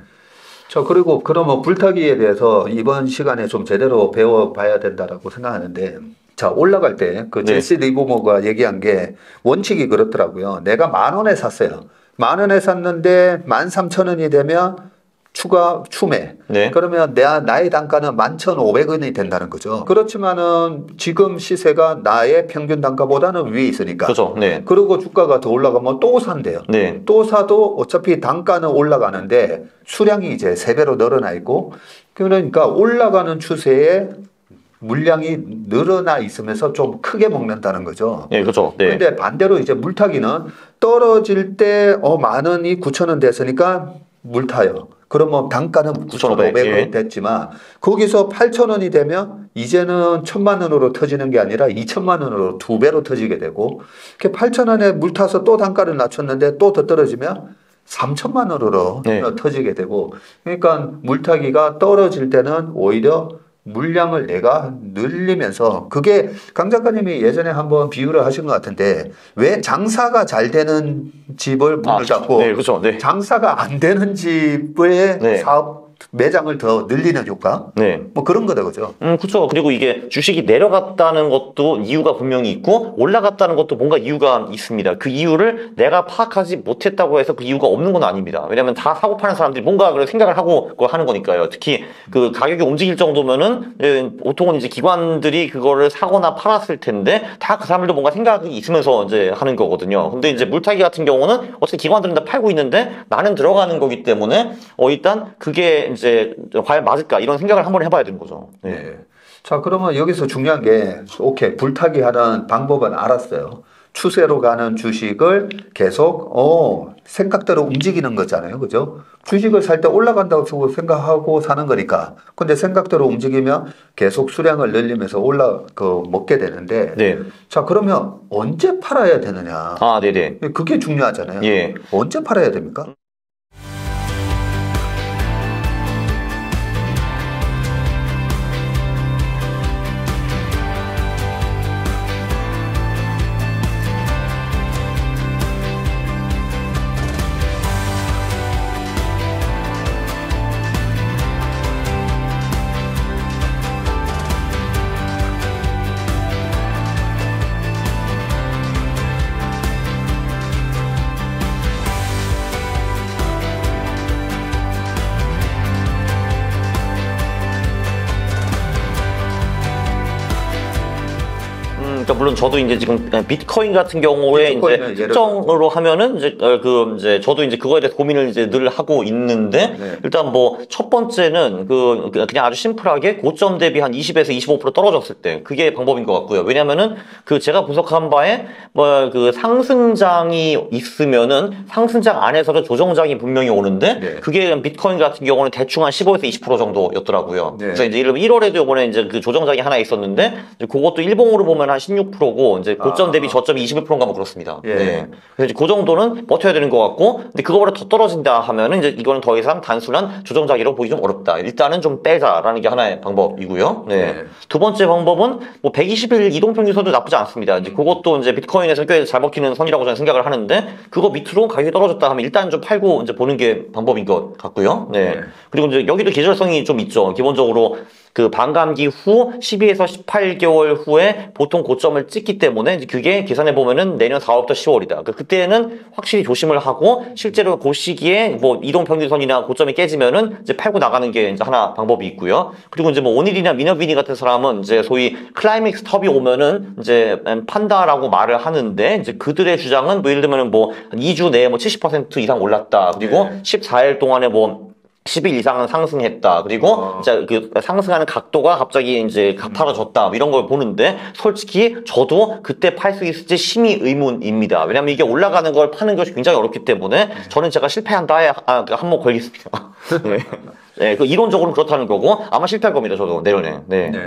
자, 그리고 그러면 불타기에 대해서 이번 시간에 좀 제대로 배워봐야 된다라고 생각하는데, 자, 올라갈 때 그 제시 리버모가 얘기한 게 원칙이 그렇더라고요. 내가 10,000원에 샀어요. 10,000원에 샀는데 13,000원이 되면 추가 추매. 네. 그러면 나의 단가는 11,500원이 된다는 거죠. 그렇지만은 지금 시세가 나의 평균 단가보다는 위에 있으니까. 그렇죠. 네. 그리고 주가가 더 올라가면 또 산대요. 네. 또 사도 어차피 단가는 올라가는데 수량이 이제 3배로 늘어나 있고, 그러니까 올라가는 추세에 물량이 늘어나 있으면서 좀 크게 먹는다는 거죠. 네, 그렇죠. 네. 근데 반대로 이제 물타기는 떨어질 때 10,000원이 9,000원 됐으니까 물타요. 그러면 단가는 9,500원 됐지만 거기서 8,000원이 되면 이제는 1,000만 원으로 터지는 게 아니라 2,000만 원으로 2배로 터지게 되고, 이렇게 8,000원에 물타서 또 단가를 낮췄는데 또 더 떨어지면 3,000만 원으로 터지게 되고, 그러니까 물타기가 떨어질 때는 오히려 물량을 내가 늘리면서, 그게 강 작가님이 예전에 한번 비유를 하신 것 같은데, 왜 장사가 잘 되는 집을 문을 닫고 네, 그렇죠. 네. 장사가 안 되는 집의 사업 매장을 더 늘리는 효과? 네. 뭐 그런 거다, 그죠? 그렇죠. 그리고 이게 주식이 내려갔다는 것도 이유가 분명히 있고, 올라갔다는 것도 뭔가 이유가 있습니다. 그 이유를 내가 파악하지 못했다고 해서 그 이유가 없는 건 아닙니다. 왜냐면 다 사고 파는 사람들이 뭔가 그런 생각을 하고 그걸 하는 거니까요. 특히 그 가격이 움직일 정도면은 보통은 이제 기관들이 그거를 사거나 팔았을 텐데, 다 그 사람들도 뭔가 생각이 있으면서 이제 하는 거거든요. 근데 이제 물타기 같은 경우는 어차피 기관들은 다 팔고 있는데 나는 들어가는 거기 때문에 일단 그게 이제 과연 맞을까 이런 생각을 한번 해봐야 되는 거죠. 네. 자, 그러면 여기서 중요한 게, 오케이, 불타기 하는 방법은 알았어요. 추세로 가는 주식을 계속 생각대로 움직이는 거잖아요, 그죠? 주식을 살 때 올라간다고 생각하고 사는 거니까. 근데 생각대로 움직이면 계속 수량을 늘리면서 먹게 되는데, 자, 그러면 언제 팔아야 되느냐? 네네. 그게 중요하잖아요. 예. 언제 팔아야 됩니까? 물론 저도 이제 지금 비트코인 같은 경우에 이제 특정으로 하면은 이제 저도 이제 그거에 대해서 고민을 이제 늘 하고 있는데, 일단 뭐 첫 번째는 그냥 아주 심플하게 고점 대비 한 20에서 25% 떨어졌을 때 그게 방법인 것 같고요. 왜냐면은 제가 분석한 바에 상승장이 있으면은 상승장 안에서도 조정장이 분명히 오는데, 그게 비트코인 같은 경우는 대충 한 15에서 20% 정도였더라고요. 그래서 이제 예를 들면 1월에도 이번에 이제 그 조정장이 하나 있었는데, 그것도 일봉으로 보면 한 16%고 이제 고점 대비 저점이 21%인가 뭐 그렇습니다. 그래서 이제 그 정도는 버텨야 되는 것 같고, 근데 그거보다 더 떨어진다 하면은 이제 이거는 더 이상 단순한 조정장이라고 보기 좀 어렵다. 일단은 좀 빼자라는 게 하나의 방법이고요. 두 번째 방법은 뭐 120일 이동평균선도 나쁘지 않습니다. 이제 그것도 이제 비트코인에서 꽤 잘 먹히는 선이라고 저는 생각을 하는데, 그거 밑으로 가격이 떨어졌다 하면 일단 좀 팔고 이제 보는 게 방법인 것 같고요. 그리고 이제 여기도 계절성이 좀 있죠. 기본적으로 그 반감기 후 12에서 18개월 후에 보통 고점을 찍기 때문에 이제 그게 계산해 보면은 내년 4월부터 10월이다. 그때는 확실히 조심을 하고, 실제로 그 시기에 뭐 이동 평균선이나 고점이 깨지면은 이제 팔고 나가는 게 이제 하나 방법이 있고요. 그리고 이제 뭐 오닐이나 미너비니 같은 사람은 이제 소위 클라이맥스 텁이 오면은 이제 판다라고 말을 하는데, 이제 그들의 주장은 뭐 예를 들면은 뭐 2주 내에 뭐 70% 이상 올랐다. 그리고 14일 동안에 뭐 10일 이상은 상승했다. 그리고 이제 그 상승하는 각도가 갑자기 이제 가파라졌다. 뭐 이런 걸 보는데 솔직히 저도 그때 팔 수 있을지 심히 의문입니다. 왜냐면 이게 올라가는 걸 파는 것이 굉장히 어렵기 때문에 저는 제가 실패한다에 한몫 걸겠습니다. 네. 네, 그 이론적으로는 그렇다는 거고 아마 실패할 겁니다. 저도 내년에. 네. 네.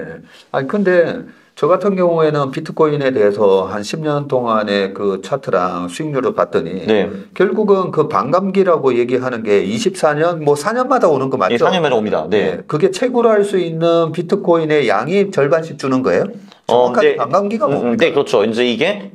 아니 근데 저 같은 경우에는 비트코인에 대해서 한 10년 동안의 그 차트랑 수익률을 봤더니 네. 결국은 그 반감기라고 얘기하는 게 24년 뭐 4년마다 오는 거 맞죠? 예, 4년마다 옵니다. 네. 그게 최고로 할 수 있는 비트코인의 양이 절반씩 주는 거예요? 정확하게 반감기가 뭡니까? 네, 그렇죠. 이제 이게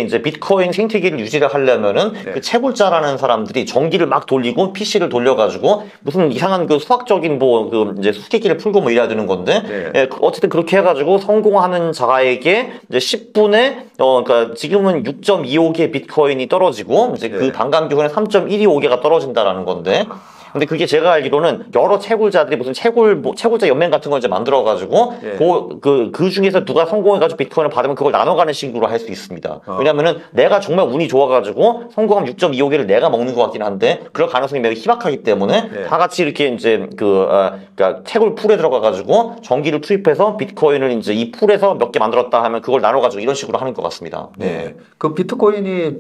이제 비트코인 생태계를 유지를 하려면은 네. 그 채굴자라는 사람들이 전기를 막 돌리고 PC를 돌려가지고 무슨 이상한 그 수학적인 그 이제 수수께끼를 풀고 뭐 이래야 되는 건데, 네. 예, 어쨌든 그렇게 해가지고 성공하는 자에게 이제 10분에, 그러니까 지금은 6.25개 비트코인이 떨어지고 이제 그 네. 반감기 후에 3.125개가 떨어진다라는 건데, 근데 그게 제가 알기로는 여러 채굴자들이 무슨 채굴자 연맹 같은 걸 이제 만들어가지고 예. 그 중에서 누가 성공해가지고 비트코인을 받으면 그걸 나눠가는 식으로 할 수 있습니다. 왜냐면은 내가 정말 운이 좋아가지고 성공하면 6.25개를 내가 먹는 것 같긴 한데 그럴 가능성이 매우 희박하기 때문에 예. 다 같이 이렇게 이제 그러니까 채굴 풀에 들어가가지고 전기를 투입해서 비트코인을 이제 이 풀에서 몇 개 만들었다 하면 그걸 나눠가지고 이런 식으로 하는 것 같습니다. 네. 그 비트코인이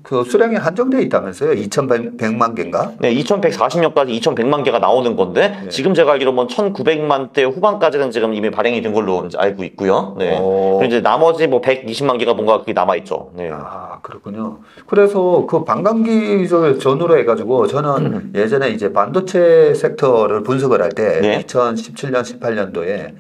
그 수량이 한정되어 있다면서요? 2,100만 개인가? 네, 2140년까지 2100만 개가 나오는 건데 네. 지금 제가 알기로는 1900만 대 후반까지는 지금 이미 발행이 된 걸로 이제 알고 있고요. 네. 그리고 이제 나머지 뭐 120만 개가 뭔가 그게 남아 있죠. 네. 아, 그렇군요. 그래서 그 반감기 전후로 해가지고 저는 예전에 이제 반도체 섹터를 분석을 할 때 네. 2017년, 18년도에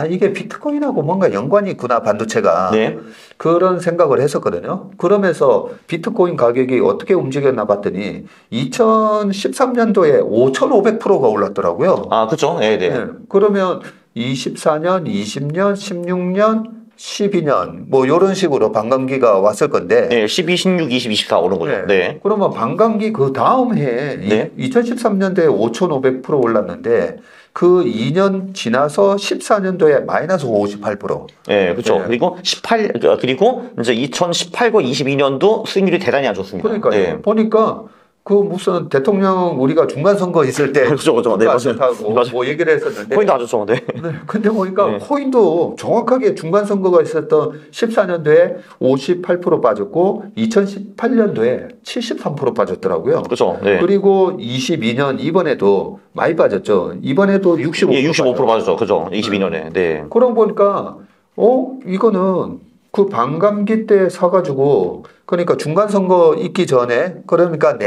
이게 비트코인하고 뭔가 연관이 있구나, 반도체가. 네. 그런 생각을 했었거든요. 그러면서 비트코인 가격이 어떻게 움직였나 봤더니 2013년도에 5,500%가 올랐더라고요. 아, 그렇죠. 네, 네. 네. 그러면 24년, 20년, 16년, 12년 뭐 이런 식으로 반감기가 왔을 건데 네, 12, 16, 20, 24 오른 거죠. 네. 네. 그러면 반감기 그 다음 해에 네. 2013년도에 5,500% 올랐는데 그 2년 지나서 14년도에 마이너스 58%. 네, 그렇죠. 네. 그리고 이제 2018과 22년도 수익률이 대단히 안 좋습니다. 그러니까요. 네. 보니까 그 무슨 대통령 우리가 중간 선거 있을 때 그렇죠, 그렇죠. 네, 맞아요. 맞아요. 뭐 얘기를 했었는데 코인도 안 좋죠. 네. 네, 근데 보니까 네. 코인도 정확하게 중간 선거가 있었던 14년도에 58% 빠졌고 2018년도에 73% 빠졌더라고요. 그렇죠. 네. 그리고 22년 이번에도 많이 빠졌죠. 이번에도 65%. 예, 65% 빠졌죠. 그죠. 22년에. 네. 그럼 보니까 이거는 그 반감기 때 사가지고 그러니까 중간 선거 있기 전에 그러니까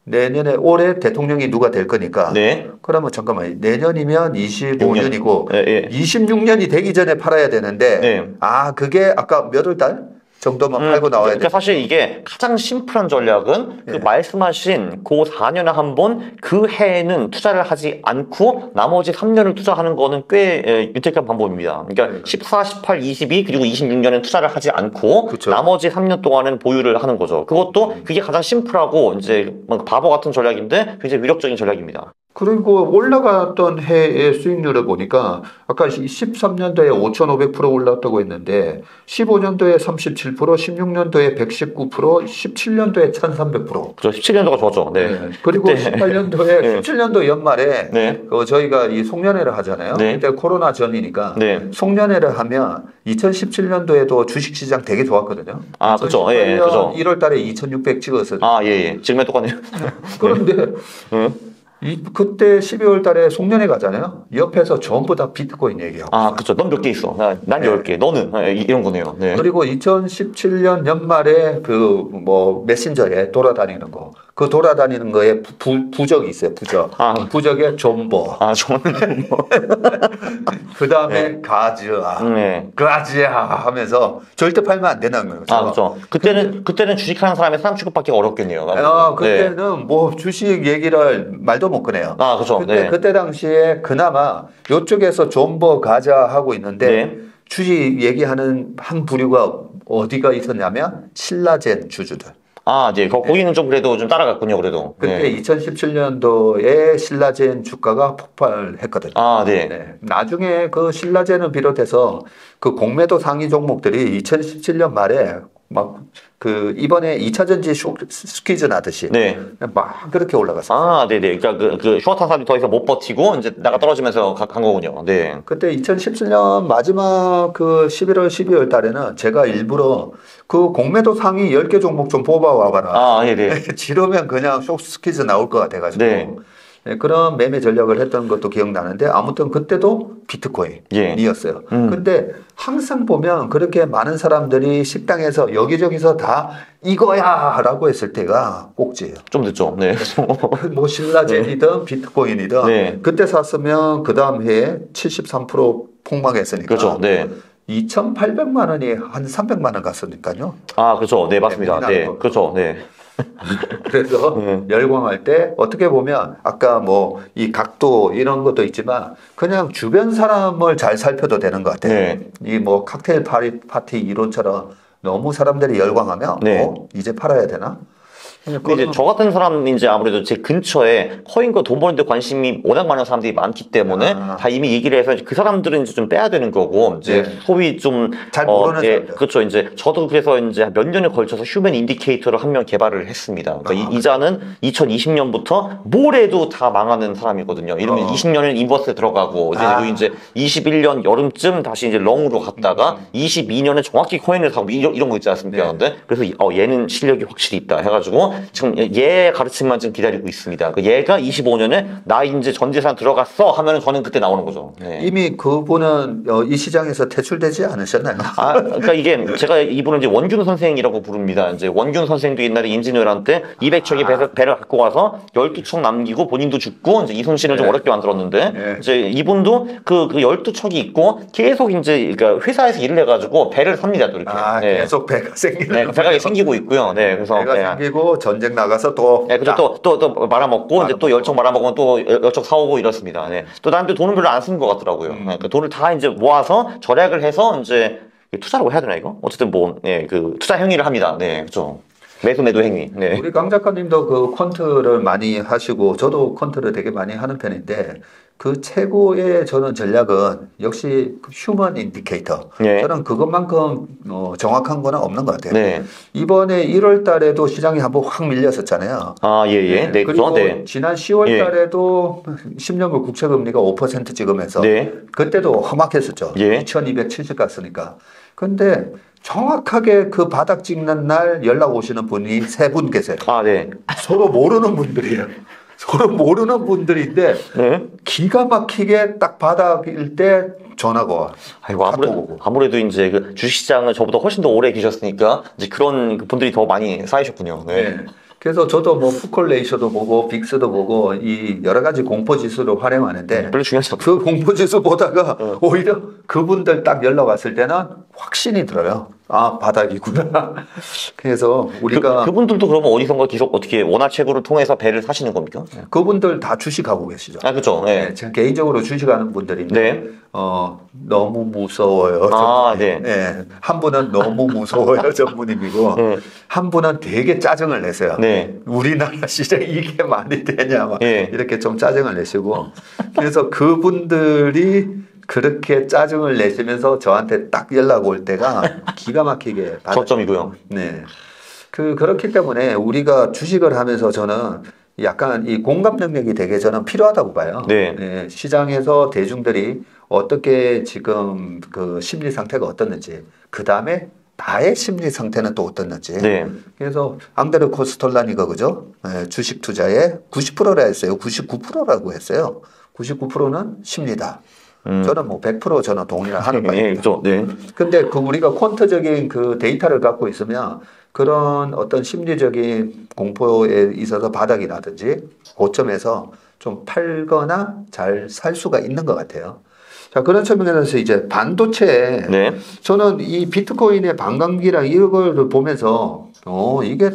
내년에 올해 대통령이 누가 될 거니까. 네. 그러면 잠깐만 내년이면 25년이고 예, 예. 26년이 되기 전에 팔아야 되는데 네. 그게 아까 몇 월 달 정도만 팔고 나와야 돼. 그러니까 사실 이게 가장 심플한 전략은 그 말씀하신 그 4년에 한 번 그 해에는 투자를 하지 않고 나머지 3년을 투자하는 거는 꽤 유택한 방법입니다. 그러니까 14, 18, 22 그리고 26년은 투자를 하지 않고 그쵸. 나머지 3년 동안은 보유를 하는 거죠. 그것도 그게 가장 심플하고 이제 바보 같은 전략인데 굉장히 위력적인 전략입니다. 그리고 올라갔던 해의 수익률을 보니까 아까 13년도에 5,500% 올랐다고 했는데 15년도에 37%, 16년도에 119%, 17년도에 1,300%. 그죠. 17년도가 좋았죠. 네. 그리고 그때 18년도에 네. 17년도 연말에 네. 저희가 이 송년회를 하잖아요. 네. 그때 코로나 전이니까 네. 송년회를 하면 2017년도에도 주식시장 되게 좋았거든요. 아, 그죠. 예, 그죠. 1월 달에 2,600 찍었어요. 아, 예, 예. 지금에 똑같네요. 그런데 그때 12월 달에 송년회 가잖아요. 옆에서 전부 다 비트코인 얘기하고. 아, 그쵸. 넌 몇 개 있어. 난 네. 10개. 너는? 이런 거네요. 네. 그리고 2017년 연말에 메신저에 돌아다니는 거. 그 돌아다니는 거에 부적이 있어요. 부적. 부적에 존버. 저는 뭐. 그 다음에 가즈아. 네. 가즈아 하면서 절대 팔면 안 된다는 거예요. 그렇죠. 그때는 주식하는 사람의 사람 취급받기 어렵겠네요. 그때는 뭐 주식 얘기를 말도 못 꺼내요. 그렇죠. 근데 그때 당시에 그나마 이쪽에서 존버 가자 하고 있는데 네. 주식 얘기하는 한 부류가 어디가 있었냐면 신라젠 주주들. 네. 거기는 좀 그래도 좀 따라갔군요, 그래도. 그때 네. 2017년도에 신라젠 주가가 폭발했거든요. 네. 나중에 그 신라젠을 비롯해서 그 공매도 상위 종목들이 2017년 말에 막 그 이번에 2차 전지 스퀴즈 나듯이 네. 막 그렇게 올라갔어요. 아, 네네. 그러니까 그 슈어탄 사람이 더 이상 못 버티고 이제 나가 떨어지면서 간 거군요. 네. 그때 2017년 마지막 그 11월, 12월 달에는 제가 일부러 그 공매도 상위 10개 종목 좀 뽑아와봐라. 아, 네네. 지르면 그냥 쇼 스퀴즈 나올 것 같아가지고. 네. 네, 그런 매매 전략을 했던 것도 기억나는데 아무튼 그때도 비트코인이었어요. 근데 항상 보면 그렇게 많은 사람들이 식당에서 여기저기서 다 이거야 라고 했을 때가 꼭지예요. 좀 늦죠. 네. 뭐 신라젠이든 비트코인이든 네. 그때 샀으면 그 다음 해에 73% 폭락했으니까. 그렇죠. 네. 2,800만 원이 한 300만 원 갔으니까요. 아, 그렇죠. 네, 맞습니다. 네. 그렇죠. 네. 그래서 열광할 때 어떻게 보면 아까 뭐 이 각도 이런 것도 있지만 그냥 주변 사람을 잘 살펴도 되는 것 같아요. 네. 이 뭐 칵테일 파티 이론처럼 너무 사람들이 열광하면 네. 이제 팔아야 되나? 근데 이제 저 같은 사람은 이제 아무래도 제 근처에 코인과 돈 버는 데 관심이 워낙 많은 사람들이 많기 때문에 다 이미 얘기를 해서 그 사람들은 이제 좀 빼야 되는 거고 이제 네. 소위 좀 잘 모르는 사람들. 그렇죠. 이제 저도 그래서 이제 몇 년에 걸쳐서 휴먼 인디케이터를 한 명 개발을 했습니다. 그러니까 이자는 2020년부터 뭘 해도 다 망하는 사람이거든요. 이러면 20년은 인버스에 들어가고 이제 21년 여름쯤 다시 이제 롱으로 갔다가 22년에 정확히 코인을 사고 이런 거 있지 않습니까? 네. 그래서 얘는 실력이 확실히 있다 해가지고 지금 얘 가르침만 지금 기다리고 있습니다. 얘가 25년에 나 이제 전 재산 들어갔어 하면은 저는 그때 나오는 거죠. 네. 이미 그분은 이 시장에서 퇴출되지 않으셨나요? 그러니까 이게 제가 이분은 이제 원균 선생이라고 부릅니다. 이제 원균 선생도 옛날에 인지니어랑 때 200척의 배를 갖고 와서 12척 남기고 본인도 죽고 이제 이순신을 좀 어렵게 만들었는데 이제 이분도 그 12척이 있고 계속 이제 그러니까 회사에서 일을 해가지고 배를 삽니다. 또 이렇게. 계속 배가 생기는. 네, 배가 생기고 있고요. 네, 그래서 배가 생기고 전쟁 나가서 또. 네, 그죠. 또 말아먹고 이제 또 10척 말아먹으면 또 10척 사오고 이렇습니다. 네. 또 나한테 돈을 별로 안 쓴 것 같더라고요. 그러니까 돈을 다 이제 모아서 절약을 해서 이제 투자라고 해야 되나 이거? 어쨌든 뭐 그 투자 행위를 합니다. 네, 그렇죠. 매도 행위. 네. 우리 강 작가님도 그 퀀트를 많이 하시고 저도 퀀트를 되게 많이 하는 편인데 그 최고의 저는 전략은 역시 휴먼 인디케이터. 네. 저는 그것만큼 정확한 거는 없는 것 같아요. 네. 이번에 1월 달에도 시장이 한번 확 밀렸었잖아요. 아, 예. 네, 그리고 네. 지난 10월 달에도 10년물 국채금리가 5% 찍으면서 네. 그때도 험악했었죠. 예. 2270 갔으니까. 근데 정확하게 그 바닥 찍는 날 연락 오시는 분이 3분 계세요. 아, 네. 서로 모르는 분들이에요. 서로 모르는 분들인데 네. 기가 막히게 딱 바닥일 때 전화가 와. 아이고, 아무래도 이제 그 주식시장은 저보다 훨씬 더 오래 계셨으니까 이제 그런 분들이 더 많이 쌓이셨군요. 네. 그래서 저도 뭐 푸콜 레이셔도 보고 빅스도 보고 이 여러 가지 공포 지수를 활용하는데 별로 중요하지 않죠. 그 공포 지수 보다가 오히려 그분들 딱 연락 왔을 때는 확신이 들어요. 아, 바닥이구나. 그래서 우리가 그분들도 그러면 어디선가 계속 어떻게 원화채굴을 통해서 배를 사시는 겁니까? 그분들 다 주식하고 계시죠. 아, 그렇죠. 네. 제가 개인적으로 주식하는 분들인데 네. 너무 무서워요. 아, 전부님. 네. 한 분은 너무 무서워요, 전부님이고 한 분은 되게 짜증을 내세요. 네. 우리나라 시장이 이게 말이 되냐 막 네. 이렇게 좀 짜증을 내시고 그래서 그분들이 그렇게 짜증을 내시면서 저한테 딱 연락 올 때가 기가 막히게 저점이고요. 네. 그렇기 때문에 우리가 주식을 하면서 저는 약간 이 공감 능력이 되게 저는 필요하다고 봐요. 네. 네. 시장에서 대중들이 어떻게 지금 그 심리 상태가 어떻는지, 그 다음에 나의 심리 상태는 또 어떻는지. 네. 그래서 앙드레 코스톨라니가 그죠? 네, 주식 투자의 90%라 했어요. 99%라고 했어요. 99%는 심리다. 저는 뭐 100% 저는 동의를 하는 바입니다. 네, 그렇죠. 네. 근데 그 우리가 퀀트적인 그 데이터를 갖고 있으면 그런 어떤 심리적인 공포에 있어서 바닥이 나든지 고점에서 좀 팔거나 잘 살 수가 있는 것 같아요. 자, 그런 측면에서 이제 반도체. 네. 저는 이 비트코인의 반감기랑 이걸 보면서, 이게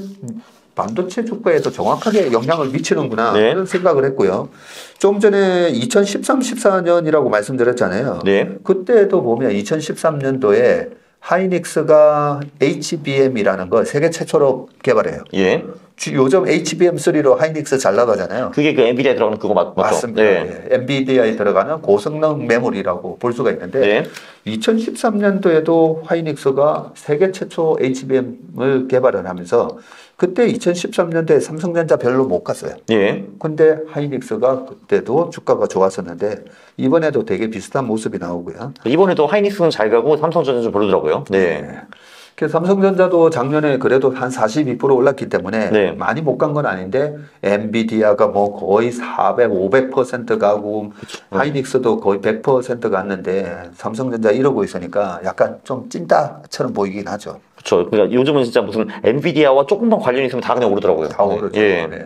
반도체 주가에도 정확하게 영향을 미치는구나. 네. 이런 생각을 했고요. 좀 전에 2013, 14년이라고 말씀드렸잖아요. 네. 그때도 보면 2013년도에 하이닉스가 HBM이라는 걸 세계 최초로 개발해요. 예. 요즘 HBM3로 하이닉스 잘 나가잖아요. 그게 그 엔비디아에 들어가는 그거 맞죠? 맞습니다. 네. 예. 엔비디아에 들어가는 고성능 메모리라고 볼 수가 있는데 네. 2013년도에도 하이닉스가 세계 최초 HBM을 개발을 하면서 그때 2013년도에 삼성전자 별로 못 갔어요. 예. 근데 하이닉스가 그때도 주가가 좋았었는데 이번에도 되게 비슷한 모습이 나오고요. 이번에도 하이닉스는 잘 가고 삼성전자 좀 별로더라고요. 네. 그래서 삼성전자도 작년에 그래도 한 42% 올랐기 때문에 네. 많이 못 간 건 아닌데 엔비디아가 뭐 거의 400, 500% 가고 하이닉스도 거의 100% 갔는데 삼성전자 이러고 있으니까 약간 좀 찐따처럼 보이긴 하죠. 그렇죠. 그러니까 요즘은 진짜 무슨 엔비디아와 조금만 관련이 있으면 다 그냥 오르더라고요. 다 오르죠. 예. 네.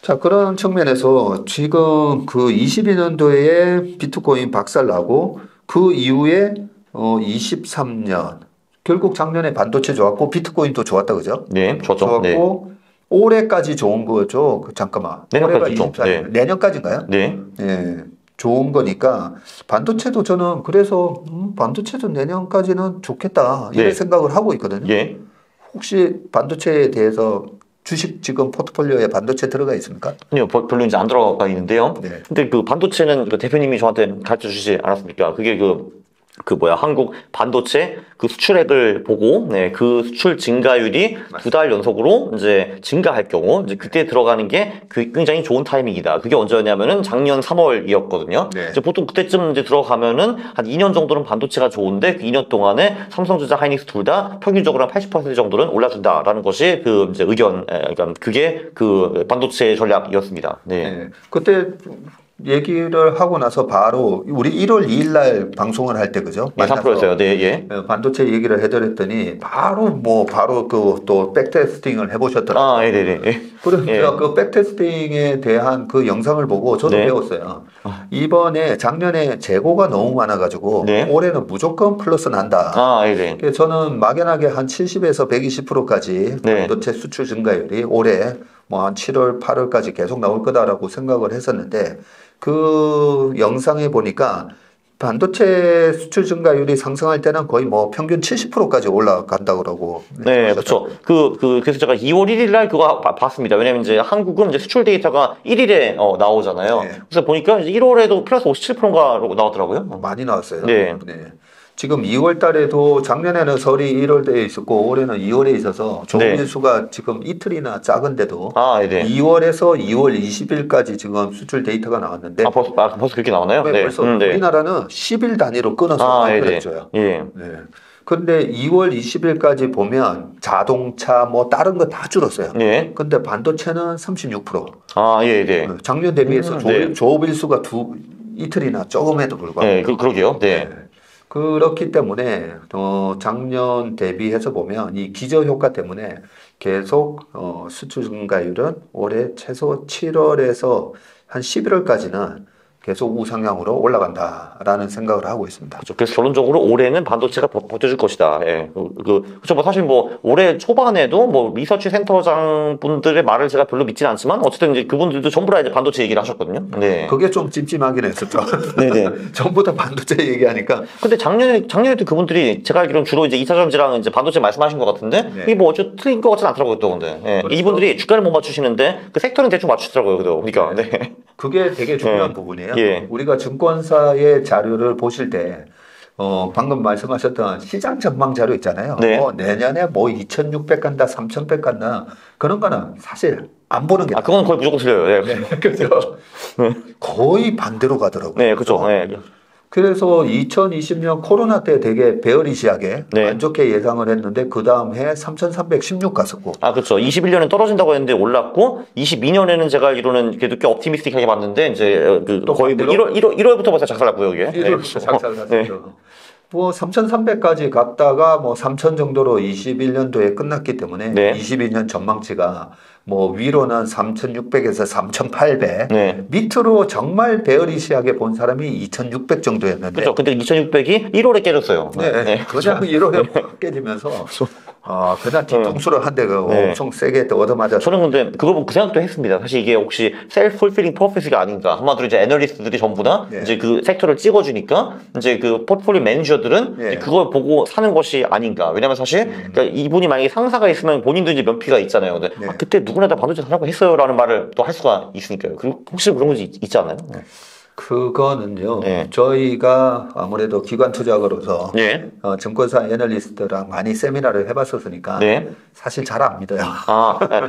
자, 그런 측면에서 지금 그 22년도에 비트코인 박살나고 그 이후에 23년 결국 작년에 반도체 좋았고 비트코인도 좋았다 그죠? 네, 좋았죠. 좋았고 올해까지 좋은 거죠. 잠깐만. 내년까지 올해가 좋죠. 네. 내년까지인가요? 네. 예. 좋은 거니까 반도체도 저는 그래서 반도체도 내년까지는 좋겠다 이런 네. 생각을 하고 있거든요. 예. 혹시 반도체에 대해서 주식 지금 포트폴리오에 반도체 들어가 있습니까? 아니요, 별로 이제 안 들어가 있는데요. 네. 근데 그 반도체는 그 대표님이 저한테 가르쳐 주시지 않았습니까? 그게 한국 반도체 그 수출액을 보고, 네, 그 수출 증가율이 2달 연속으로 이제 증가할 경우, 이제 그때 들어가는 게 굉장히 좋은 타이밍이다. 그게 언제였냐면은 작년 3월이었거든요. 네. 이제 보통 그때쯤 이제 들어가면은 한 2년 정도는 반도체가 좋은데 그 2년 동안에 삼성전자, 하이닉스 둘 다 평균적으로 한 80% 정도는 올라준다라는 것이 그 이제 그러니까 그게 그 반도체 전략이었습니다. 네. 네. 그때 얘기를 하고 나서 바로 우리 1월 2일 날 방송을 할 때 그죠? 예, 3%였어요. 네, 예. 반도체 얘기를 해드렸더니 바로 그 또 백테스팅을 해보셨더라고요. 아, 예, 네, 네. 그래서 예. 그 백테스팅에 대한 그 영상을 보고 저도 네. 배웠어요. 이번에 작년에 재고가 너무 많아가지고 네. 올해는 무조건 플러스 난다. 아, 예, 네. 그래서 저는 막연하게 한 70에서 120%까지 네. 반도체 수출 증가율이 올해 뭐 한 7월, 8월까지 계속 나올 거다라고 생각을 했었는데 그 영상에 보니까 반도체 수출 증가율이 상승할 때는 거의 뭐 평균 70%까지 올라간다고 그러고. 네, 그렇죠. 그래서 제가 2월 1일 날 그거 봤습니다. 왜냐면 이제 한국은 이제 수출 데이터가 1일에 나오잖아요. 네. 그래서 보니까 이제 1월에도 플러스 57%가 나왔더라고요. 많이 나왔어요. 네. 지금 2월 달에도 작년에는 설이 1월에 있었고 올해는 2월에 있어서 조밀수가 지금 이틀이나 작은데도 아, 네. 2월에서 2월 20일까지 지금 수출 데이터가 나왔는데 벌써 그렇게 나오나요? 네, 벌써 네. 우리나라는 10일 단위로 끊어서 발표했죠. 예. 네. 근데 2월 20일까지 보면 자동차 뭐 다른 거 다 줄었어요. 예. 근데 반도체는 36%. 아, 예, 네. 작년 대비해서 네. 조업일수가 이틀이나 조금에도 불구하고. 네, 그러게요. 네. 그렇기 때문에 작년 대비해서 보면 이 기저효과 때문에 계속 수출 증가율은 올해 최소 7월에서 한 11월까지는 계속 우상향으로 올라간다라는 생각을 하고 있습니다. 그렇죠. 그래서 결론적으로 올해는 반도체가 버텨줄 것이다. 예. 그렇죠. 뭐 사실 뭐 올해 초반에도 뭐 리서치 센터장 분들의 말을 제가 별로 믿지는 않지만 어쨌든 이제 그분들도 전부 다 이제 반도체 얘기를 하셨거든요. 네. 그게 좀 찜찜하긴 했었죠. 네네. 전부 다 반도체 얘기하니까. 근데 작년에도 그분들이 제가 알기로는 주로 이제 2차 전지랑 이제 반도체 말씀하신 것 같은데 네. 이게 뭐 어째 틀린 것 같진 않더라고요, 또 근데. 예. 그렇죠. 이분들이 주가를 못 맞추시는데 그 섹터는 대충 맞추시더라고요, 그러니까. 네. 그게 되게 중요한 네. 부분이에요. 예. 우리가 증권사의 자료를 보실 때 방금 말씀하셨던 시장 전망 자료 있잖아요. 네. 내년에 뭐 2,600 간다, 3,100 간다. 그런 거는 사실 안 보는 게 그건 거의 무조건 틀려요. 예. 그렇죠. 거의 반대로 가더라고요. 네, 그렇죠. 네. 그래서 2020년 코로나 때 되게 베어리시하게 네. 안 좋게 예상을 했는데 그 다음 해 3,316 갔었고. 그렇죠. 21년에 떨어진다고 했는데 올랐고 22년에는 제가 알기로는 그래도 꽤 옵티미스틱하게 봤는데 이제 또 거의 뭐 반대로? 1월부터 벌써 작살났고요, 이게. 1월부터 작살났었죠. 네. 뭐 3,300까지 갔다가 뭐 3,000 정도로 21년도에 끝났기 때문에 네. 22년 전망치가 뭐 위로는 3,600에서 3,800, 네. 밑으로 정말 베어리시하게 본 사람이 2,600 정도였는데. 그렇죠. 근데 2600이 1월에 깨졌어요. 네, 그냥 1월에 깨지면서 그날 뒤통수를 한 대가 엄청 세게 또 얻어맞았어. 저는 근데 그거 보고 그 생각도 했습니다. 사실 이게 혹시 self-fulfilling prophecy가 아닌가. 한마디로 이제 애널리스트들이 전부 다 이제 그 섹터를 찍어주니까 이제 그 포트폴리오 매니저들은 이제 그걸 보고 사는 것이 아닌가. 왜냐면 사실 그러니까 이분이 만약에 상사가 있으면 본인도 이제 면피가 있잖아요. 근데 그때 누구나 다 반도체 사라고 했어요라는 말을 또 할 수가 있으니까요. 그리고 혹시 그런 거 있지 않나요? 그거는요, 저희가 아무래도 기관 투자가로서 증권사 애널리스트랑 많이 세미나를 해봤었으니까 사실 잘 안 믿어요.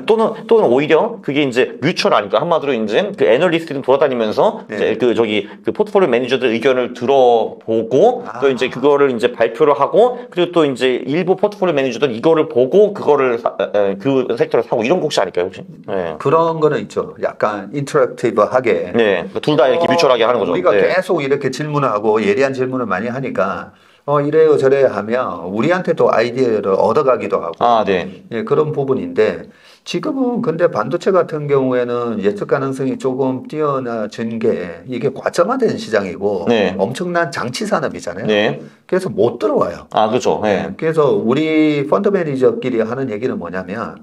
또는 오히려 그게 이제 뮤추얼 아니까 한마디로 이제 그 애널리스트는 돌아다니면서 이제 그 포트폴리오 매니저들 의견을 들어보고 또 이제 그거를 이제 발표를 하고 그리고 또 이제 일부 포트폴리오 매니저들은 이거를 보고 그거를 그 섹터를 사고 이런 거 혹시 아닐까요 혹시? 그런 거는 있죠. 약간 인터랙티브하게. 둘 다 이렇게 뮤추얼하게 하는 거죠. 우리가 계속 이렇게 질문하고 예리한 질문을 많이 하니까 이래요 저래요 하면 우리한테도 아이디어를 얻어가기도 하고 그런 부분인데 지금은 근데 반도체 같은 경우에는 예측 가능성이 조금 뛰어나진 게 이게 과점화된 시장이고 엄청난 장치 산업이잖아요. 그래서 못 들어와요. 그렇죠. 그래서 우리 펀드 매니저끼리 하는 얘기는 뭐냐면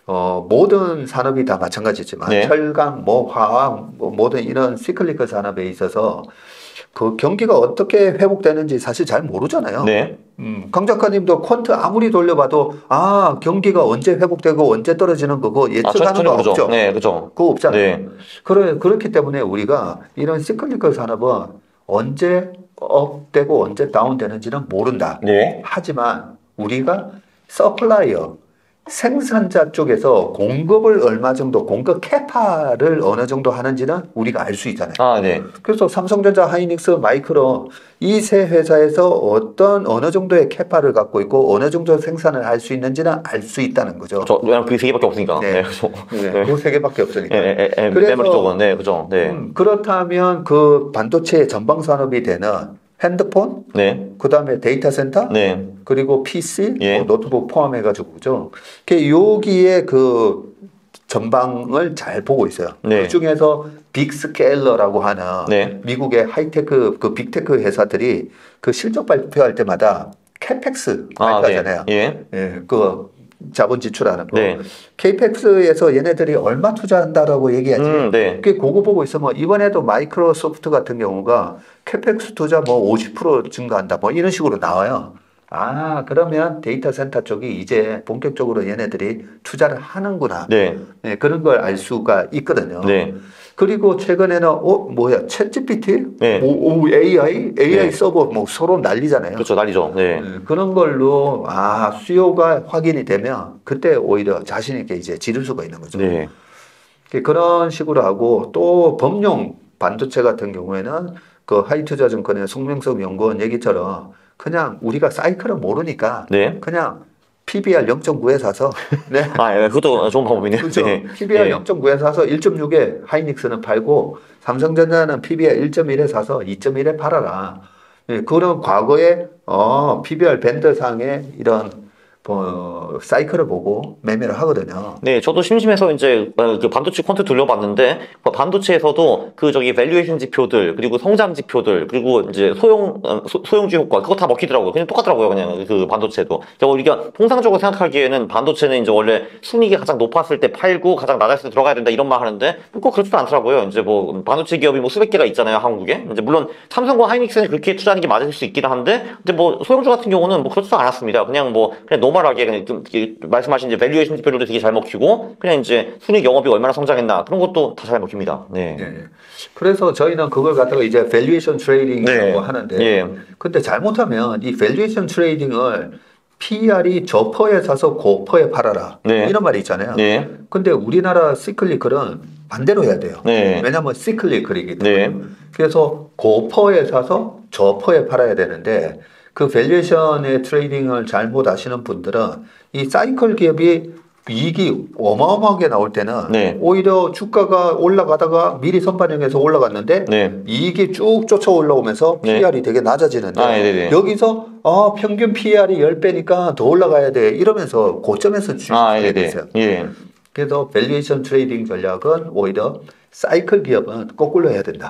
모든 산업이 다 마찬가지지만 철강, 화학, 모든 이런 시클리컬 산업에 있어서 그 경기가 어떻게 회복되는지 사실 잘 모르잖아요. 강 작가님도 콘트 아무리 돌려봐도 경기가 언제 회복되고 언제 떨어지는 거고 예측하는 거 없죠. 그렇죠. 그거 없잖아요. 그렇기 때문에 우리가 이런 시클리컬 산업은 언제 업되고 언제 다운되는지는 모른다. 하지만 우리가 서플라이어 생산자 쪽에서 공급을 얼마 정도, 공급 캐파를 어느 정도 하는지는 우리가 알 수 있잖아요. 그래서 삼성전자, 하이닉스, 마이크론 이 세 회사에서 어느 정도의 캐파를 갖고 있고 어느 정도 생산을 할 수 있는지는 알 수 있다는 거죠. 왜냐면 그게 세 개밖에 없으니까. 그 세 개밖에 없으니까. 메모리 쪽은 그죠. 그렇다면 그 반도체의 전방 산업이 되는 핸드폰, 그 다음에 데이터 센터, 그리고 PC, 노트북 포함해가지고, 그죠? 여기에 그 전방을 잘 보고 있어요. 그 중에서 빅스케일러라고 하는 미국의 하이테크, 그 빅테크 회사들이 그 실적 발표할 때마다 캐펙스 발표하잖아요. 그 자본 지출하는 거. KPX에서 얘네들이 얼마 투자한다라고 얘기하지. 그거 보고 있으면 이번에도 마이크로소프트 같은 경우가 캐펙스 투자 50% 증가한다. 이런 식으로 나와요. 그러면 데이터 센터 쪽이 이제 본격적으로 얘네들이 투자를 하는구나. 그런 걸 알 수가 있거든요. 그리고 최근에는 챗GPT, AI 서버 서로 난리잖아요. 그렇죠, 난리죠. 그런 걸로 수요가 확인이 되면 그때 오히려 자신 있게 이제 지를 수가 있는 거죠. 그런 식으로 하고 또 범용 반도체 같은 경우에는 그 하이투자증권의 송명석 연구원 얘기처럼 그냥 우리가 사이클을 모르니까 그냥 PBR 0.9에 사서 그것도 좋은 방법이네요. 그렇죠. PBR 0.9에 사서 1.6에 하이닉스는 팔고 삼성전자는 PBR 1.1에 사서 2.1에 팔아라. 그런 과거에 PBR 밴드상의 이런 사이클을 보고 매매를 하거든요. 저도 심심해서 이제 그 반도체 콘트 돌려봤는데 반도체에서도 그 밸류에이션 지표들 그리고 성장 지표들 그리고 이제 소용주 효과 그거 다 먹히더라고요. 그냥 똑같더라고요. 그냥 그 반도체도. 우리가 통상적으로 생각하기에는 반도체는 이제 원래 순이익이 가장 높았을 때 팔고 가장 낮았을 때 들어가야 된다 이런 말 하는데 꼭 그렇지도 않더라고요. 이제 반도체 기업이 수백 개가 있잖아요, 한국에. 이제 물론 삼성과 하이닉스는 그렇게 투자하는 게 맞을 수 있긴 한데 이제 소용주 같은 경우는 그렇지도 않았습니다. 그냥 노멀하게 그냥 말씀하신 이제 밸류에이션 지표들도 되게 잘 먹히고 그냥 이제 순이익 영업이 얼마나 성장했나 그런 것도 다 잘 먹힙니다. 그래서 저희는 그걸 갖다가 이제 밸류에이션 트레이딩이라고 하는데 근데 잘못하면 이 밸류에이션 트레이딩을 PER이 저퍼에 사서 고퍼에 팔아라 이런 말이 있잖아요. 근데 우리나라 시클리컬은 반대로 해야 돼요. 왜냐하면 시클리컬이기 때문에 그래서 고퍼에 사서 저퍼에 팔아야 되는데 그 밸류에이션의 트레이딩을 잘못 아시는 분들은 이 사이클 기업이 이익이 어마어마하게 나올 때는 오히려 주가가 올라가다가 미리 선반영해서 올라갔는데 이익이 쭉 쫓아 올라오면서 PER이 되게 낮아지는데 여기서 평균 PER이 10배니까 더 올라가야 돼 이러면서 고점에서 주식이 됐어요. 그래서 밸류에이션 트레이딩 전략은 오히려 사이클 기업은 거꾸로 해야 된다.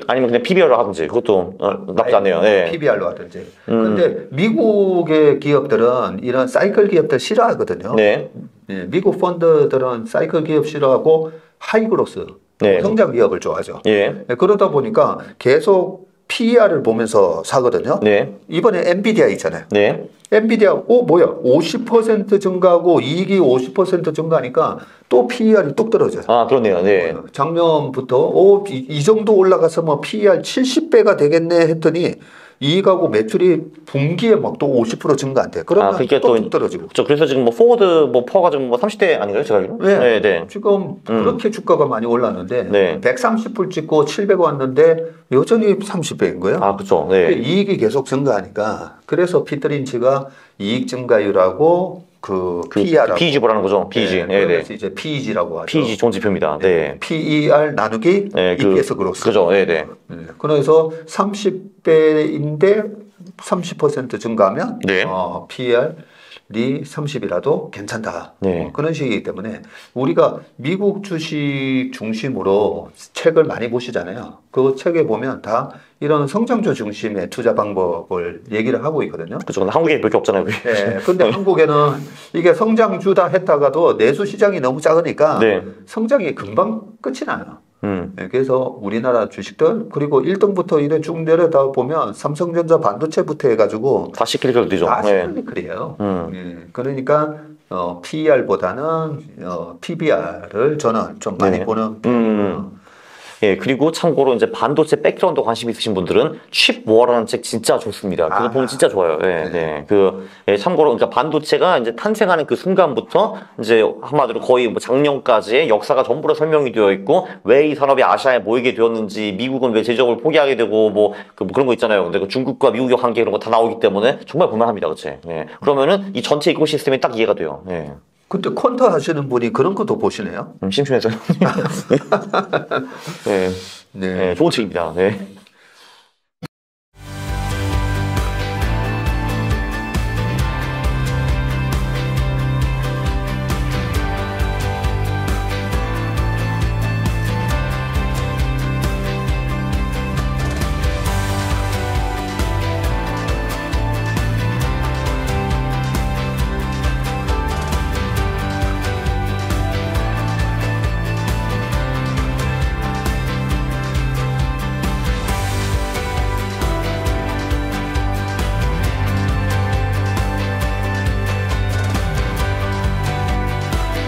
아니면 그냥 PBR로 하든지 그것도 나쁘지 않네요. 네. PBR로 하든지. 근데 미국의 기업들은 이런 사이클 기업들 싫어하거든요. 네. 예, 미국 펀드들은 사이클 기업 싫어하고 하이그로스, 네. 성장 기업을 좋아하죠. 예. 예, 그러다 보니까 계속 PER을 보면서 사거든요. 네. 이번에 엔비디아 있잖아요. 네. 엔비디아, 뭐야, 50% 증가하고 이익이 50% 증가하니까 또 PER이 뚝 떨어져요. 아, 그렇네요. 네. 작년부터, 이 정도 올라가서 뭐 PER 70배가 되겠네 했더니 이익하고 매출이 분기에 막 또 50% 증가한대. 그러면 그게 또 뚝 떨어지고. 그렇죠. 그래서 지금 뭐 포워드 뭐 퍼가 지금 뭐 30대 아닌가요? 제가 알기로? 네. 네, 네. 지금 그렇게 주가가 많이 올랐는데 네. 130불 찍고 700 왔는데 여전히 30배인 거예요. 아, 그렇죠. 네. 이익이 계속 증가하니까 그래서 피터린치가 이익 증가율하고 그 PER하고 PEG 보라는 거죠. PEG. 네, 네. 그래서 이제 PEG라고 하죠. PEG 좋은 지표입니다. 네. PER 나누기 네, EPS 그로스. 그죠. 네, 네. 그래서 30배인데 30% 증가하면 네. PER이 30이라도 괜찮다. 네. 그런 식이기 때문에 우리가 미국 주식 중심으로 책을 많이 보시잖아요. 그 책에 보면 다 이런 성장주 중심의 투자 방법을 얘기를 하고 있거든요. 그죠. 근데 한국에 몇 개 없잖아요. 네. 근데 한국에는 이게 성장주다 했다가도 내수 시장이 너무 작으니까 네. 성장이 금방 끝이 나요. 음. 네, 그래서 우리나라 주식들 그리고 1등부터 이래 쭉 내려다 보면 삼성전자 반도체부터 해가지고 다 시킬리컬이죠. 다 네. 시킬리컬이에요. 그러니까 PER보다는 PBR을 저는 좀 많이 네. 보는. 예, 그리고 참고로 이제 반도체 백그라운드 관심 있으신 분들은 칩워라는 책 진짜 좋습니다. 그거 보면 진짜 좋아요. 예, 네. 참고로, 그러니까 반도체가 이제 탄생하는 그 순간부터 이제 한마디로 거의 뭐 작년까지의 역사가 전부 다 설명이 되어 있고, 왜 이 산업이 아시아에 모이게 되었는지, 미국은 왜 제조업을 포기하게 되고, 뭐 그런 거 있잖아요. 근데 그 중국과 미국의 관계 이런 거 다 나오기 때문에 정말 볼만합니다. 그치? 예. 그러면은 이 전체 이코시스템이 딱 이해가 돼요. 예. 근데 퀀터 하시는 분이 그런 것도 보시네요. 심심해서요. 네. 네. 네, 좋은 책입니다. 네.